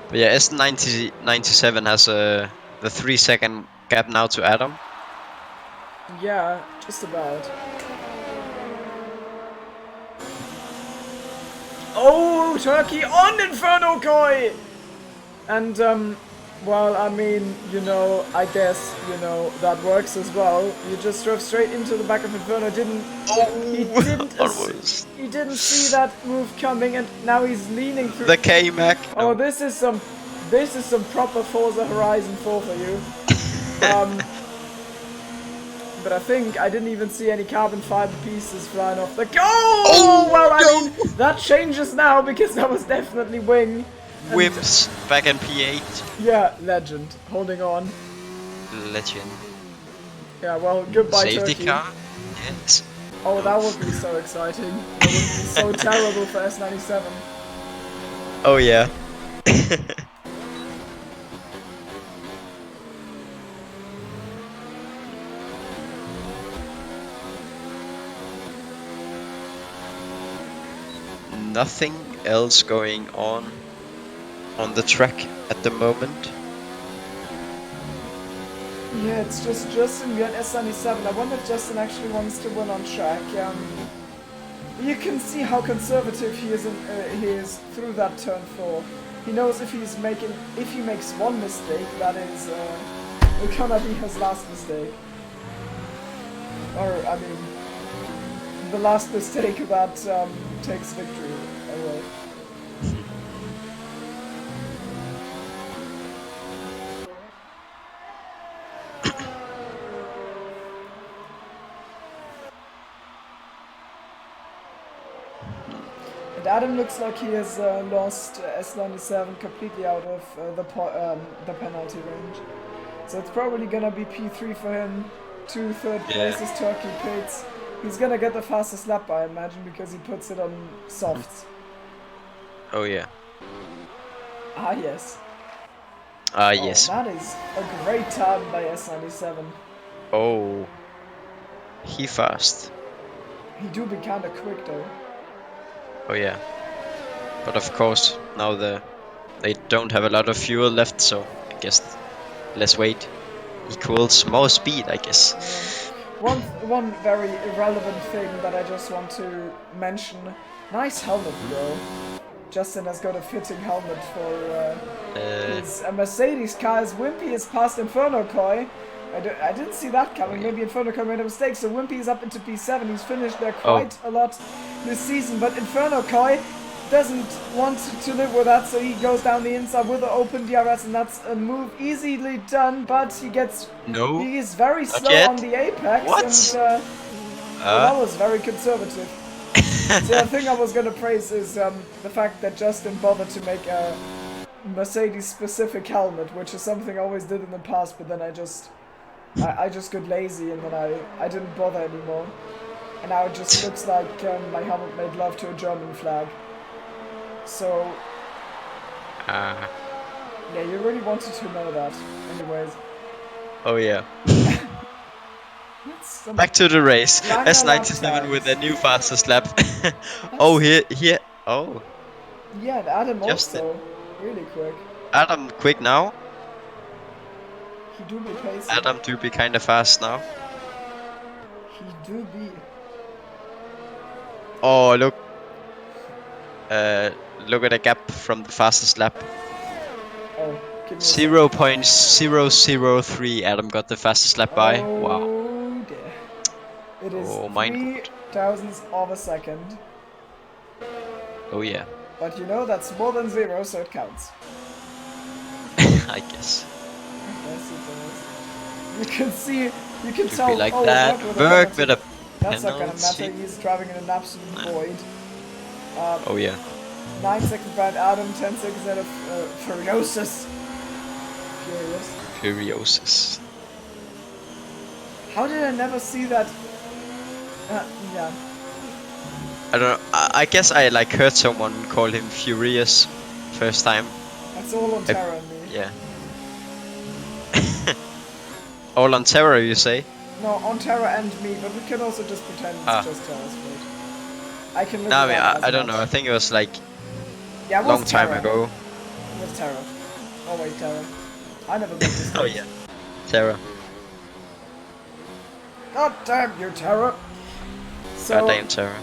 But yeah, S97 has the 3 second gap now to Adam. Yeah, just about. Oh, Turkey on Inferno Koi! And, well, I mean, you know, I guess, you know, that works as well. You just drove straight into the back of Inferno, he didn't see that move coming, and now he's leaning through... The K-Mac! Oh, this is some proper Forza Horizon 4 for you. But I think I didn't even see any carbon fiber pieces flying off the... Oh! Well, I mean, that changes now, because that was definitely wing. Whips back in P8. Yeah, legend. Holding on. Legend. Yeah, well, goodbye, Safety Turkey. car? Yes. Oh, that would be so exciting. That would be so terrible for S97. Oh yeah. Nothing else going on the track at the moment. Yeah, it's just Justin. We had S97. I wonder if Justin actually wants to win on track. You can see how conservative he is through that turn 4. He knows if he makes one mistake, that is gonna be his last mistake. Or I mean, the last mistake that takes victory away. Adam looks like he has lost S97 completely out of the penalty range. So it's probably gonna be P3 for him. 2 third places, Turkey pits. He's gonna get the fastest lap, I imagine, because he puts it on softs. Oh yeah. Ah yes. Ah yes. That is a great time by S97. Oh. He fast. He do be kinda quick though. Oh yeah. But of course, now they don't have a lot of fuel left, so I guess less weight equals more speed, I guess. One very irrelevant thing that I just want to mention. Nice helmet, bro. Justin has got a fitting helmet for his Mercedes car. As Wimpy is past Inferno Koi. I didn't see that coming. Maybe Inferno Koi made a mistake. So Wimpy is up into P7. He's finished there quite a lot this season. But Inferno Koi doesn't want to live with that. So he goes down the inside with the open DRS. And that's a move easily done. But he gets... No. He is very slow on the apex. What? And well, that was very conservative. The thing I was going to praise is the fact that Justin bothered to make a Mercedes-specific helmet, which is something I always did in the past, but then I just got lazy and then I didn't bother anymore. And now it just looks like my helmet made love to a German flag. So, yeah, you really wanted to know that. Anyways. Oh yeah. That's some Back to the race. banger lap S97 with a times. new fastest lap. Oh, That's- here. Oh, Yeah, and Adam Justin. also. Really quick. Adam, quick now. He do be pacing. Adam, do be kind of fast now. He do be. Oh, look. Look at the gap from the fastest lap. Oh, give me a 0.003. Adam got the fastest lap by. Wow. Oh dear. It is Oh, mein 3 Gott. thousandths of a second. Oh yeah. But you know that's more than 0, so it counts. I guess. Yes, it does. You can see, you can Should tell. be like oh, that. Berg Berg with a That's not gonna matter. penalty. He's driving in an absolute void. Oh yeah. 9 seconds behind Adam, 10 seconds out of Furiosus. Furious. Furiosus. How did I never see that? Yeah. I don't know. I guess I like heard someone call him Furious first time. That's all on Terra and me. Yeah. All on terror, you say? No, on Terra and me, but we can also just pretend it's just Terra's fault. I can live No, I with mean, that I as don't much. know. I think it was like Yeah, it was long time Terra. ago. It was Terra. Always Terra. I never make mistakes. Oh yeah. Terror. God damn you, Terra! So, Goddamn terror.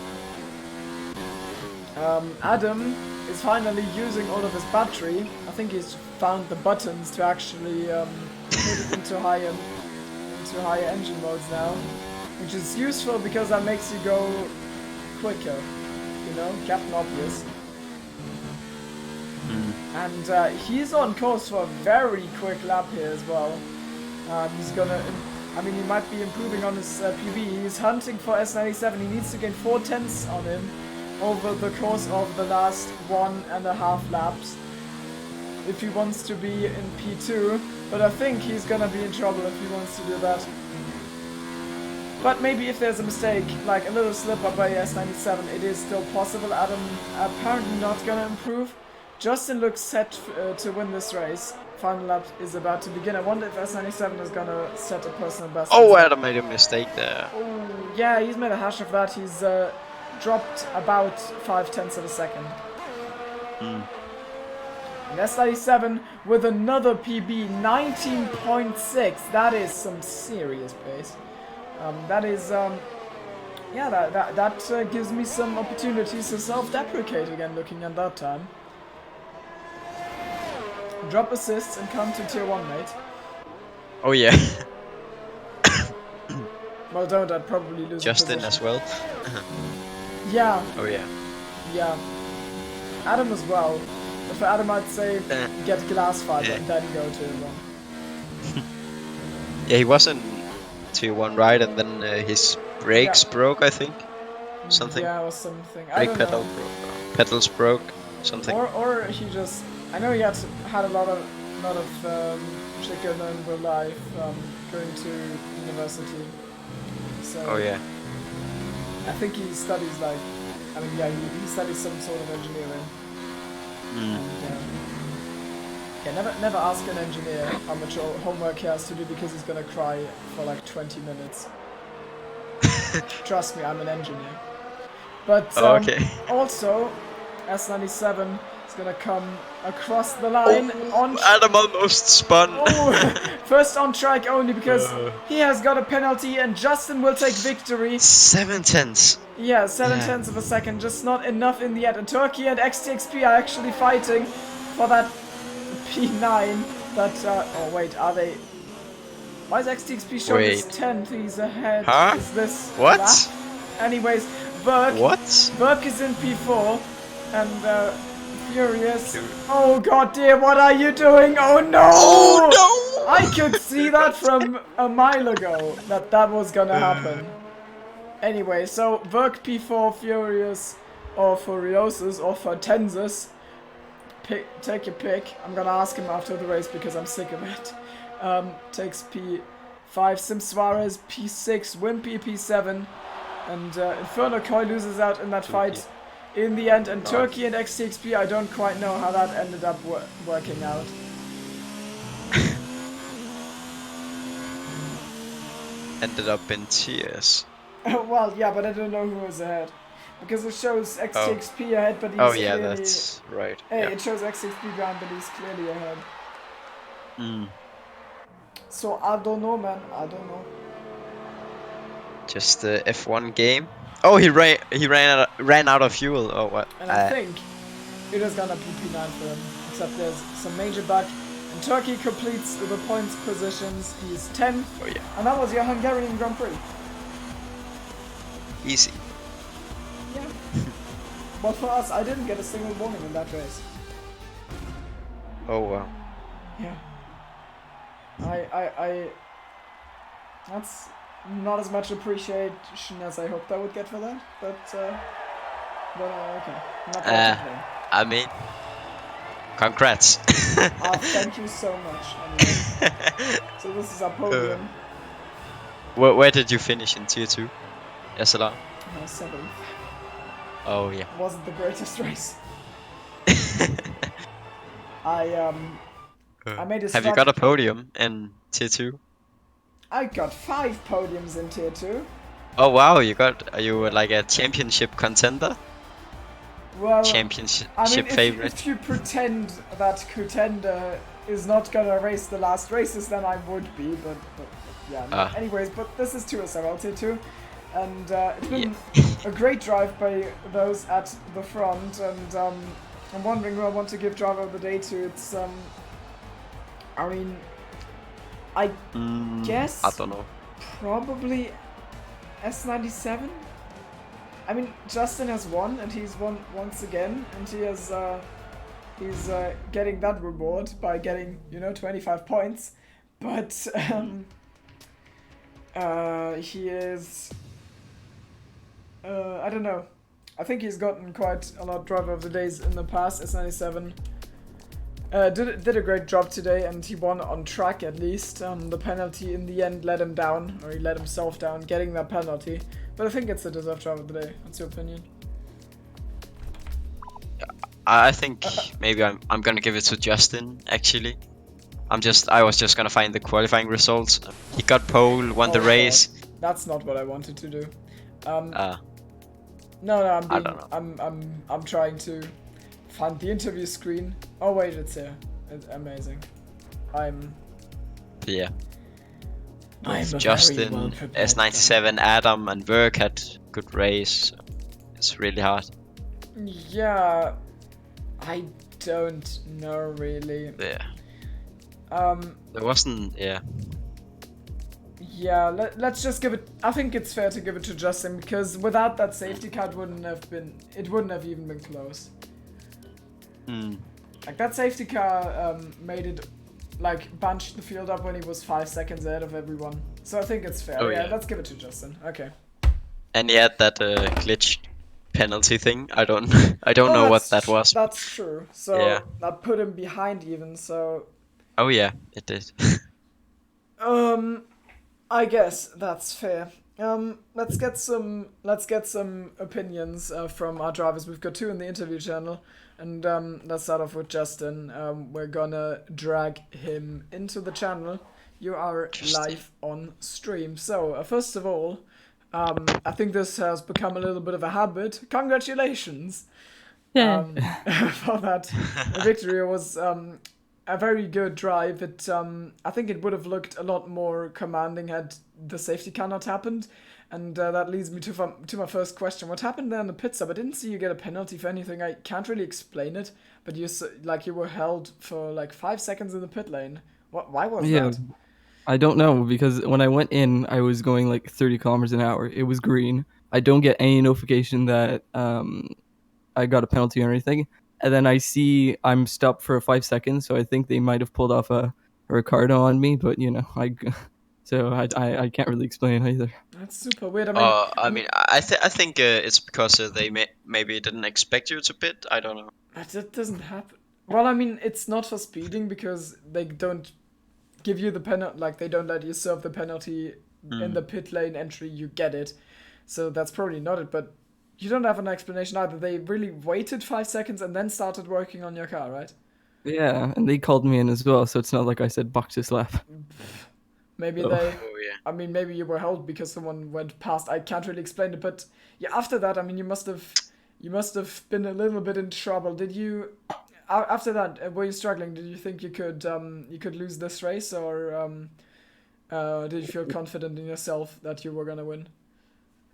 Adam is finally using all of his battery. I think he's found the buttons to actually put it into higher engine modes now, which is useful because that makes you go quicker. You know, Captain Obvious. And he's on course for a very quick lap here as well. He's gonna. I mean, he might be improving on his PB. He's hunting for S97. He needs to gain 4/10 on him over the course of the last 1.5 laps if he wants to be in P2. But I think he's gonna be in trouble if he wants to do that. But maybe if there's a mistake, like a little slip up by S97, it is still possible. Adam apparently not gonna improve. Justin looks set to win this race. Final lap is about to begin. I wonder if S97 is gonna set a personal best. Oh, Adam made a mistake there. Oh, yeah, he's made a hash of that. He's dropped about 0.5 of a second. And S97 with another PB, 19.6. That is some serious pace. That is, yeah, that gives me some opportunities to self-deprecate again, looking at that time. Drop assists and come to tier 1, mate. Oh yeah. Well, don't, I'd probably lose Justin a as position. well. Yeah, Oh yeah. yeah. Adam as well. But for Adam, I'd say get glass fiber and then go to 1. Yeah, he was in tier 1 right, and then his brakes broke, I think. Something. Yeah, or something. I Brake don't pedal know. broke. Pedals broke. Something. Or he just. I know he had a lot of chicken in real life going to university. So Oh yeah. I think he studies like. I mean, yeah, he studies some sort of engineering. And, yeah, never ask an engineer how much homework he has to do because he's gonna cry for like 20 minutes. Trust me, I'm an engineer. But Okay. also, S97 is gonna come across the line on. Adam almost spun. First on track only because he has got a penalty and Justin will take victory. 0.7. Yeah, 0.7 of a second, just not enough in the end. And Turkey and XTXP are actually fighting for that P9. But oh wait, are they? Why is XTXP showing his 10th? He's ahead. Huh? Is this What? lap? Anyways, Berg. What? Berg is in P4 and Furious. Oh god dear, what are you doing? Oh no! Oh no! I could see that from a mile ago that was gonna happen. Anyway, so Berg P4, Furious or Furiosus or Fortensis. Take your pick. I'm gonna ask him after the race because I'm sick of it. Takes P5, Sim Suarez P6, Wimpy P7, And Inferno Koi loses out in that fight in the end. And Turkey and XTXP, I don't quite know how that ended up working out. Ended up in tears. Well, yeah, but I don't know who was ahead. Because it shows XTXP ahead, but he's yeah, clearly... that's right. Hey, it shows XTXP behind, but he's clearly ahead. So I don't know, man. I don't know. Just the F1 game. Oh, he ran out of fuel. Oh, what? And I think it is gonna be P9 for him. Except there's some major bug. And Turkey completes the points positions. He's 10th. Oh yeah. And that was your Hungarian Grand Prix. Easy. Yeah. But for us, I didn't get a single warning in that race. Oh wow. Yeah. I that's not as much appreciation as I hoped I would get for that, but okay. Not gonna complain. I mean, congrats. Thank you so much. Anyway. So this is our podium. Where did you finish in tier 2? SLR? 7th. Oh yeah. Wasn't the greatest race. I made a Have you got a podium in tier 2? I got 5 podiums in tier 2. Oh wow, are you like a championship contender? Well, championship If favorite? you pretend that Contender is not gonna race the last races, then I would be, but yeah. No. Anyways, but this is 2 SLR Tier 2, and it's been a great drive by those at the front, and I'm wondering who I want to give driver of the day to. It's I mean, I guess I don't know. probably S97. I mean, Justin has won, and he's won once again, and he has he's getting that reward by getting 25 points, but he is I don't know. I think he's gotten quite a lot of driver of the days in the past. S97 did a great job today, and he won on track at least. The penalty in the end let him down, or he let himself down, getting that penalty. But I think it's a deserved driver of the day. What's your opinion? I think maybe I'm gonna give it to Justin. Actually, I was just gonna find the qualifying results. He got pole, won the race. God. That's not what I wanted to do. No, I'm trying to find the interview screen. Oh wait, it's here. It's amazing. Yeah. I'm Justin, S97, Adam, and Verk had good race. So it's really hard. Yeah, I don't know really. Yeah. There wasn't. Yeah. Yeah, let's just give it. I think it's fair to give it to Justin, because without that safety car, it wouldn't have even been close. Like that safety car made it, like, bunched the field up when he was 5 seconds ahead of everyone. So I think it's fair. Oh, yeah, yeah. let's give it to Justin. Okay. And he had that glitch penalty thing. I don't know what that was. That's true. So yeah. That put him behind even. So. Oh yeah, it did. I guess that's fair. Let's get some opinions from our drivers. We've got 2 in the interview channel, and let's start off with Justin. We're gonna drag him into the channel. You are live on stream. So first of all, I think this has become a little bit of a habit. Congratulations! Yeah. For that victory. It was a very good drive. It I think it would have looked a lot more commanding had the safety car not happened, and that leads me to my first question. What happened there in the pit stop? I didn't see you get a penalty for anything. I can't really explain it, but you were held for like 5 seconds in the pit lane. Why was that? I don't know, because when I went in, I was going like 30 kilometers an hour. It was green. I don't get any notification that I got a penalty or anything. And then I see I'm stopped for 5 seconds, so I think they might have pulled off a Ricardo on me, but I can't really explain either. That's super weird. I think it's because they maybe didn't expect you to pit. I don't know. That doesn't happen. Well, I mean, it's not for speeding, because they don't give you the penalty. Like, they don't let you serve the penalty in the pit lane entry. You get it. So that's probably not it. But you don't have an explanation either. They really waited 5 seconds and then started working on your car, right? Yeah, and they called me in as well, so it's not like I said box this lap. Maybe Oh. they. Oh yeah. I mean, maybe you were held because someone went past. I can't really explain it, but yeah. After that, I mean, you must have been a little bit in trouble. Did you? After that, were you struggling? Did you think you could lose this race, or did you feel confident in yourself that you were gonna win?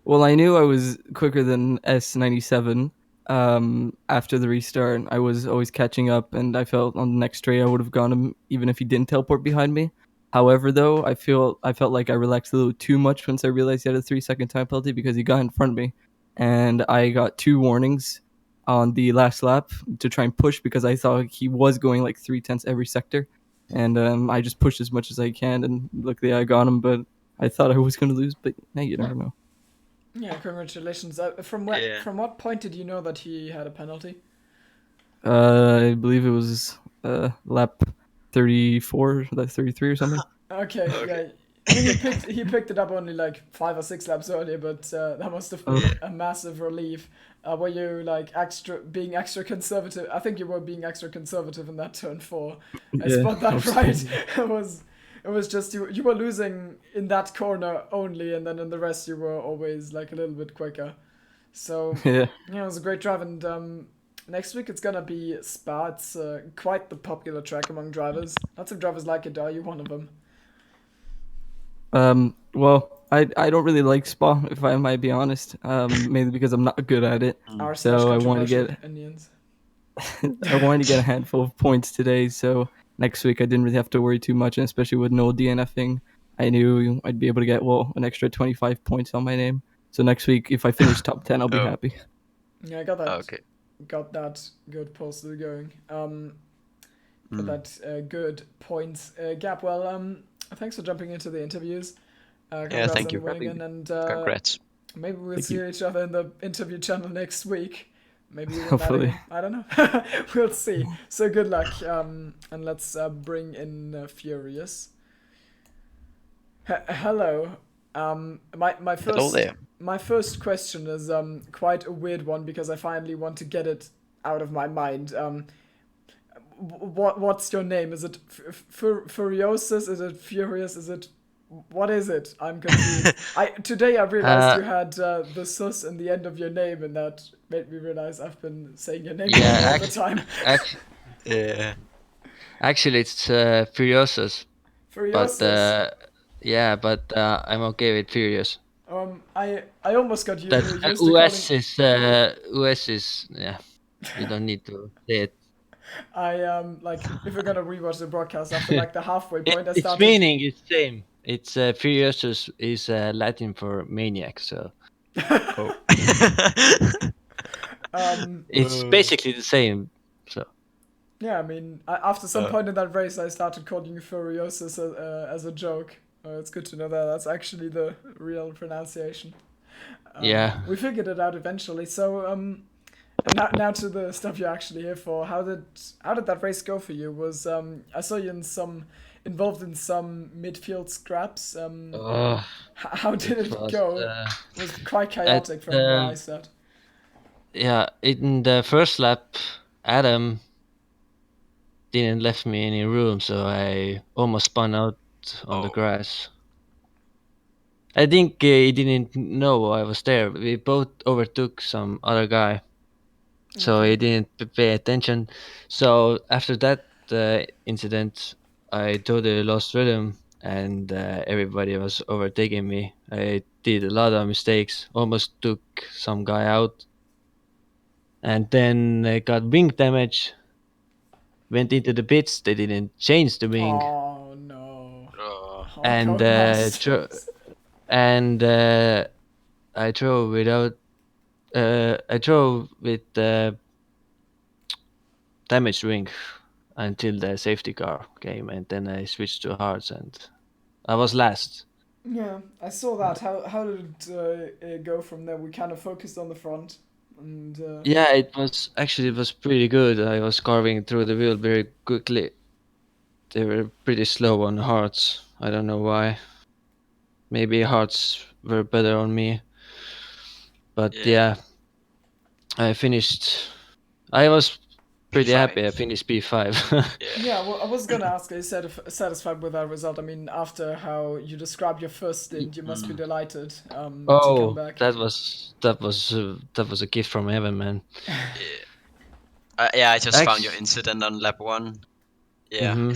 Well, I knew I was quicker than S97. After the restart, I was always catching up, and I felt on the next straight I would have gone him even if he didn't teleport behind me. However, though, I felt like I relaxed a little too much once I realized he had a 3 second time penalty because he got in front of me, and I got 2 warnings on the last lap to try and push because I thought he was going like 3/10 every sector, and I just pushed as much as I can, and luckily I got him. But I thought I was going to lose, but hey, you never know. Yeah, congratulations. Yeah. From what point did you know that he had a penalty? I believe it was lap 34, like 33 or something. Okay, Okay. yeah. I mean, he picked it up only like 5 or 6 laps earlier, but that must have been Oh. a massive relief. Were you like being extra conservative? I think you were being extra conservative in that turn four. I Yeah, spot that right. absolutely. It was just you were losing in that corner only, and then in the rest you were always like a little bit quicker. So Yeah. yeah, it was a great drive, and next week it's gonna be Spa. It's quite the popular track among drivers. Lots of drivers like it. Are you one of them? Well, I don't really like Spa, if I might be honest. Mainly because I'm not good at it. Mm. R slash So I wanted to controversial get opinions. I wanted to get a handful of points today. So next week I didn't really have to worry too much, and especially with no DNFing, I knew I'd be able to get an extra 25 points on my name. So next week, if I finish top 10, I'll be Oh. happy. Yeah, I got that. Okay. Got that good poster going. Got Mm. that good points gap. Well, thanks for jumping into the interviews. Yeah, Congrats thank on you. winning, and Congrats. maybe we'll Thank see you. each other in the interview channel next week. Maybe you win that Hopefully. again. I don't know. We'll see. So good luck. And let's bring in Furious. Hello. My Hello first there. my first question is quite a weird one because I finally want to get it out of my mind. What's your name? Is it Furiosus? Is it Furious? Is it what is it? I'm confused. Today I realized you had the sus in the end of your name, and that made me realize I've been saying your name wrong all the time. Yeah. Actually, it's Furiosus, but Furiosus. I'm okay with Furious. I almost got That used to calling. US is yeah. You don't need to say it. I like if we're gonna rewatch the broadcast after like the halfway point, I Its started. meaning is same. It's Furiosus is Latin for maniac, so Oh. it's basically the same. So Yeah, I mean, after some Uh. point in that race, I started calling you Furiosus as a joke. It's good to know that that's actually the real pronunciation. yeah. We figured it out eventually. So, and now to the stuff you're actually here for. How did that race go for you? Was I saw you involved in some midfield scraps. How did It it was go? It was quite at chaotic from what I said. in the first lap, Adam didn't left me any room, so I almost spun out on the Oh. grass. I think he didn't know I was there. We both overtook some other guy, so Okay. he didn't pay attention. So after that incident, I totally lost rhythm, and everybody was overtaking me. I did a lot of mistakes, almost took some guy out, and then I got wing damage. Went into the pits. They didn't change the wing, Oh no. Oh. Oh, and Codemasters. and I drove without. I drove with damaged wing until the safety car came, and then I switched to hards, and I was last. Yeah, I saw that. How did it go from there? We kind of focused on the front, and Yeah, it was pretty good. I was carving through the wheel very quickly. They were pretty slow on hards. I don't know why. Maybe hards were better on me. But Yeah. yeah, I finished. I was pretty P5. happy. I finished P5. Yeah, well, I was gonna ask, are you satisfied with that result? I mean, after how you described your first stint, you must be delighted to come Oh, back. that was a gift from heaven, man. Yeah, I just found your Actu- incident on lap 1. Yeah, Mhm.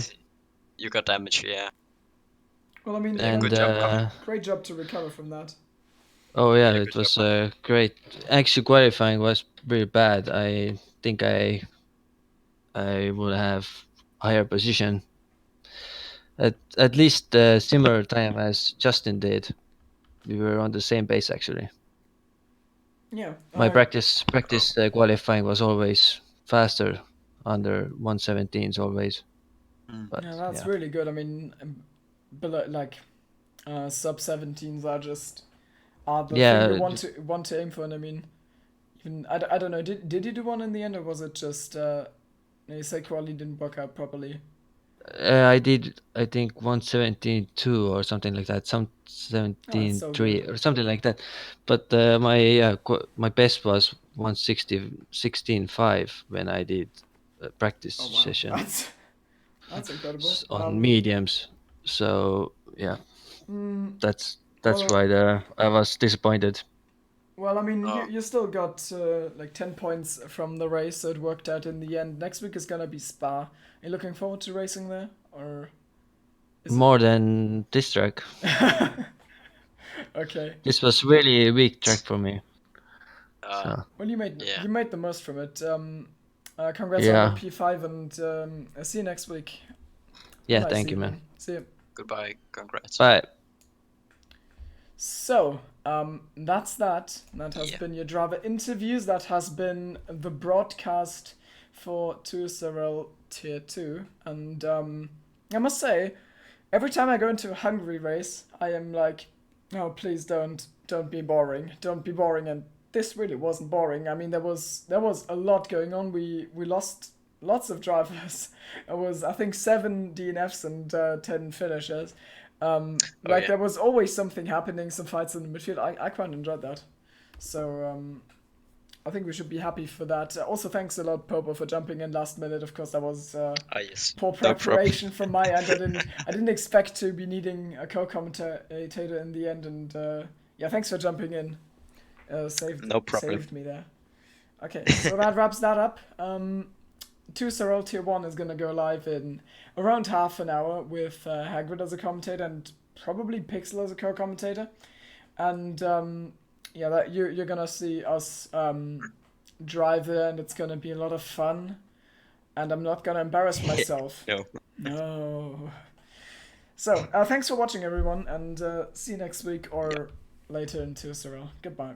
you got damage, yeah. Well, I mean, Yeah, And good job coming. great job to recover from that. oh yeah, Yeah, it good was job. great. Actually, qualifying was pretty bad. I think I would have higher position. At least similar time as Justin did. We were on the same base actually. Yeah. My practice qualifying was always faster, under 117s always. Mm. But Yeah, that's yeah, really good. I mean, below like sub 17s are the thing you yeah, want to aim for. And I mean, even I don't know. Did you do one in the end, or was it just you say quality didn't work out properly? I did. I think 117.2 or something like that. Some Oh, it's so good. 17.3 or something like that. But my best was 160 16.5 when I did a practice Oh wow, session that's incredible. on mediums. So yeah, Mm, that's well, why I was disappointed. well, I mean, Oh. you still got like 10 points from the race, so it worked out in the end. Next week is gonna be Spa. Are you looking forward to racing there, or is More than this track. it? Okay. This was really a weak track for me. So Well, Yeah. you made the most from it. Congrats on your yeah, P5, and I'll see you next week. Have a yeah. nice Thank you, evening. man. See you. Goodbye. Congrats. Bye. So, that's that. That has Yeah. been your driver interviews. That has been the broadcast for 2SLR Tier 2. And I must say, every time I go into a Hungary race, I am like, oh, please don't be boring. Don't be boring. And this really wasn't boring. I mean, there was a lot going on. We lost lots of drivers. It was, I think, 7 DNFs and 10 finishers. Yeah. There was always something happening, some fights in the midfield. I quite enjoyed that. So I think we should be happy for that. Also, thanks a lot, Popo, for jumping in last minute. Of course, that was Yes. poor No problem. preparation from my end. I didn't expect to be needing a co-commentator in the end. And yeah, thanks for jumping in. No problem. Saved me there. Okay, so that wraps that up. 2SLR Tier 1 is going to go live in around half an hour with Hagrid as a commentator and probably Pixel as a co-commentator. And yeah, that you're going to see us drive there, and it's going to be a lot of fun. And I'm not going to embarrass myself. No. No. So, thanks for watching, everyone, and see you next week or later in 2SLR. Goodbye.